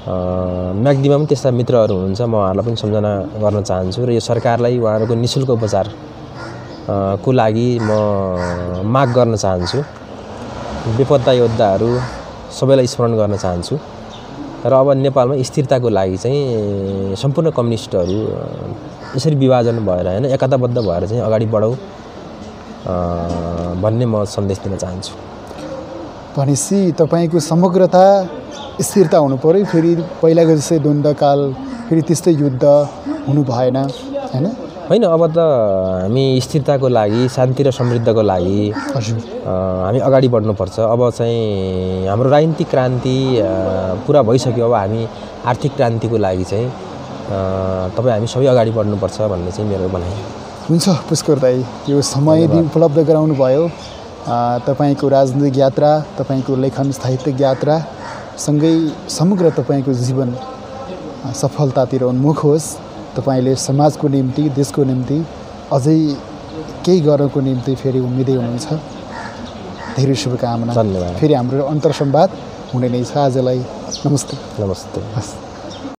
म्याग्दीमा पनि त्यस्ता मित्रहरू हुनुहुन्छ, म उहाँहरूलाई पनि सम्झना गर्न चाहन्छु र यो सरकारलाई उहाँहरूको निःशुल्क उपचार को लागि म माग गर्न चाहन्छु। बेपत्ता योद्धाहरू सबैलाई स्मरण गर्न चाहन्छु र अब नेपालमा स्थिरताको लागि चाहिँ सम्पूर्ण कम्युनिस्टहरू यसरी विभाजन भएर होइन एकताबद्ध भएर चाहिँ अगाडि बढौँ भन्ने म सन्देश दिन चाहन्छु। भनेपछि तपाईँको समग्रता स्थिरता हुनु पर्यो, फेरि पहिलाको जस्तै द्वन्द्वकाल फेरि त्यस्तै युद्ध हुनु भएन होइन। होइन अब त हामी स्थिरताको लागि शान्ति र समृद्धको लागि हामी अगाडि बढ्नुपर्छ। अब चाहिँ हाम्रो राजनीतिक क्रान्ति पुरा भइसक्यो, अब हामी आर्थिक क्रान्तिको लागि चाहिँ हामी सबै अगाडि बढ्नुपर्छ भन्ने चाहिँ मेरो भनाइ। हुन्छ पुष्कर दाइ, यो समय उपलब्ध गराउनु भयो। तपाईँको राजनीतिक यात्रा, तपाईँको लेखन साहित्यिक यात्रा सँगै समग्र तपाईँको जीवन सफलतातिर उन्मुख होस्। तपाईँले समाजको निम्ति, देशको निम्ति अझै केही गर्नको निम्ति फेरि उम्मेदै हुनुहुन्छ। धेरै शुभकामना। धन्यवाद। फेरि हाम्रो अन्तर्संवाद हुने नै छ। आजलाई नमस्ते। नमस्ते।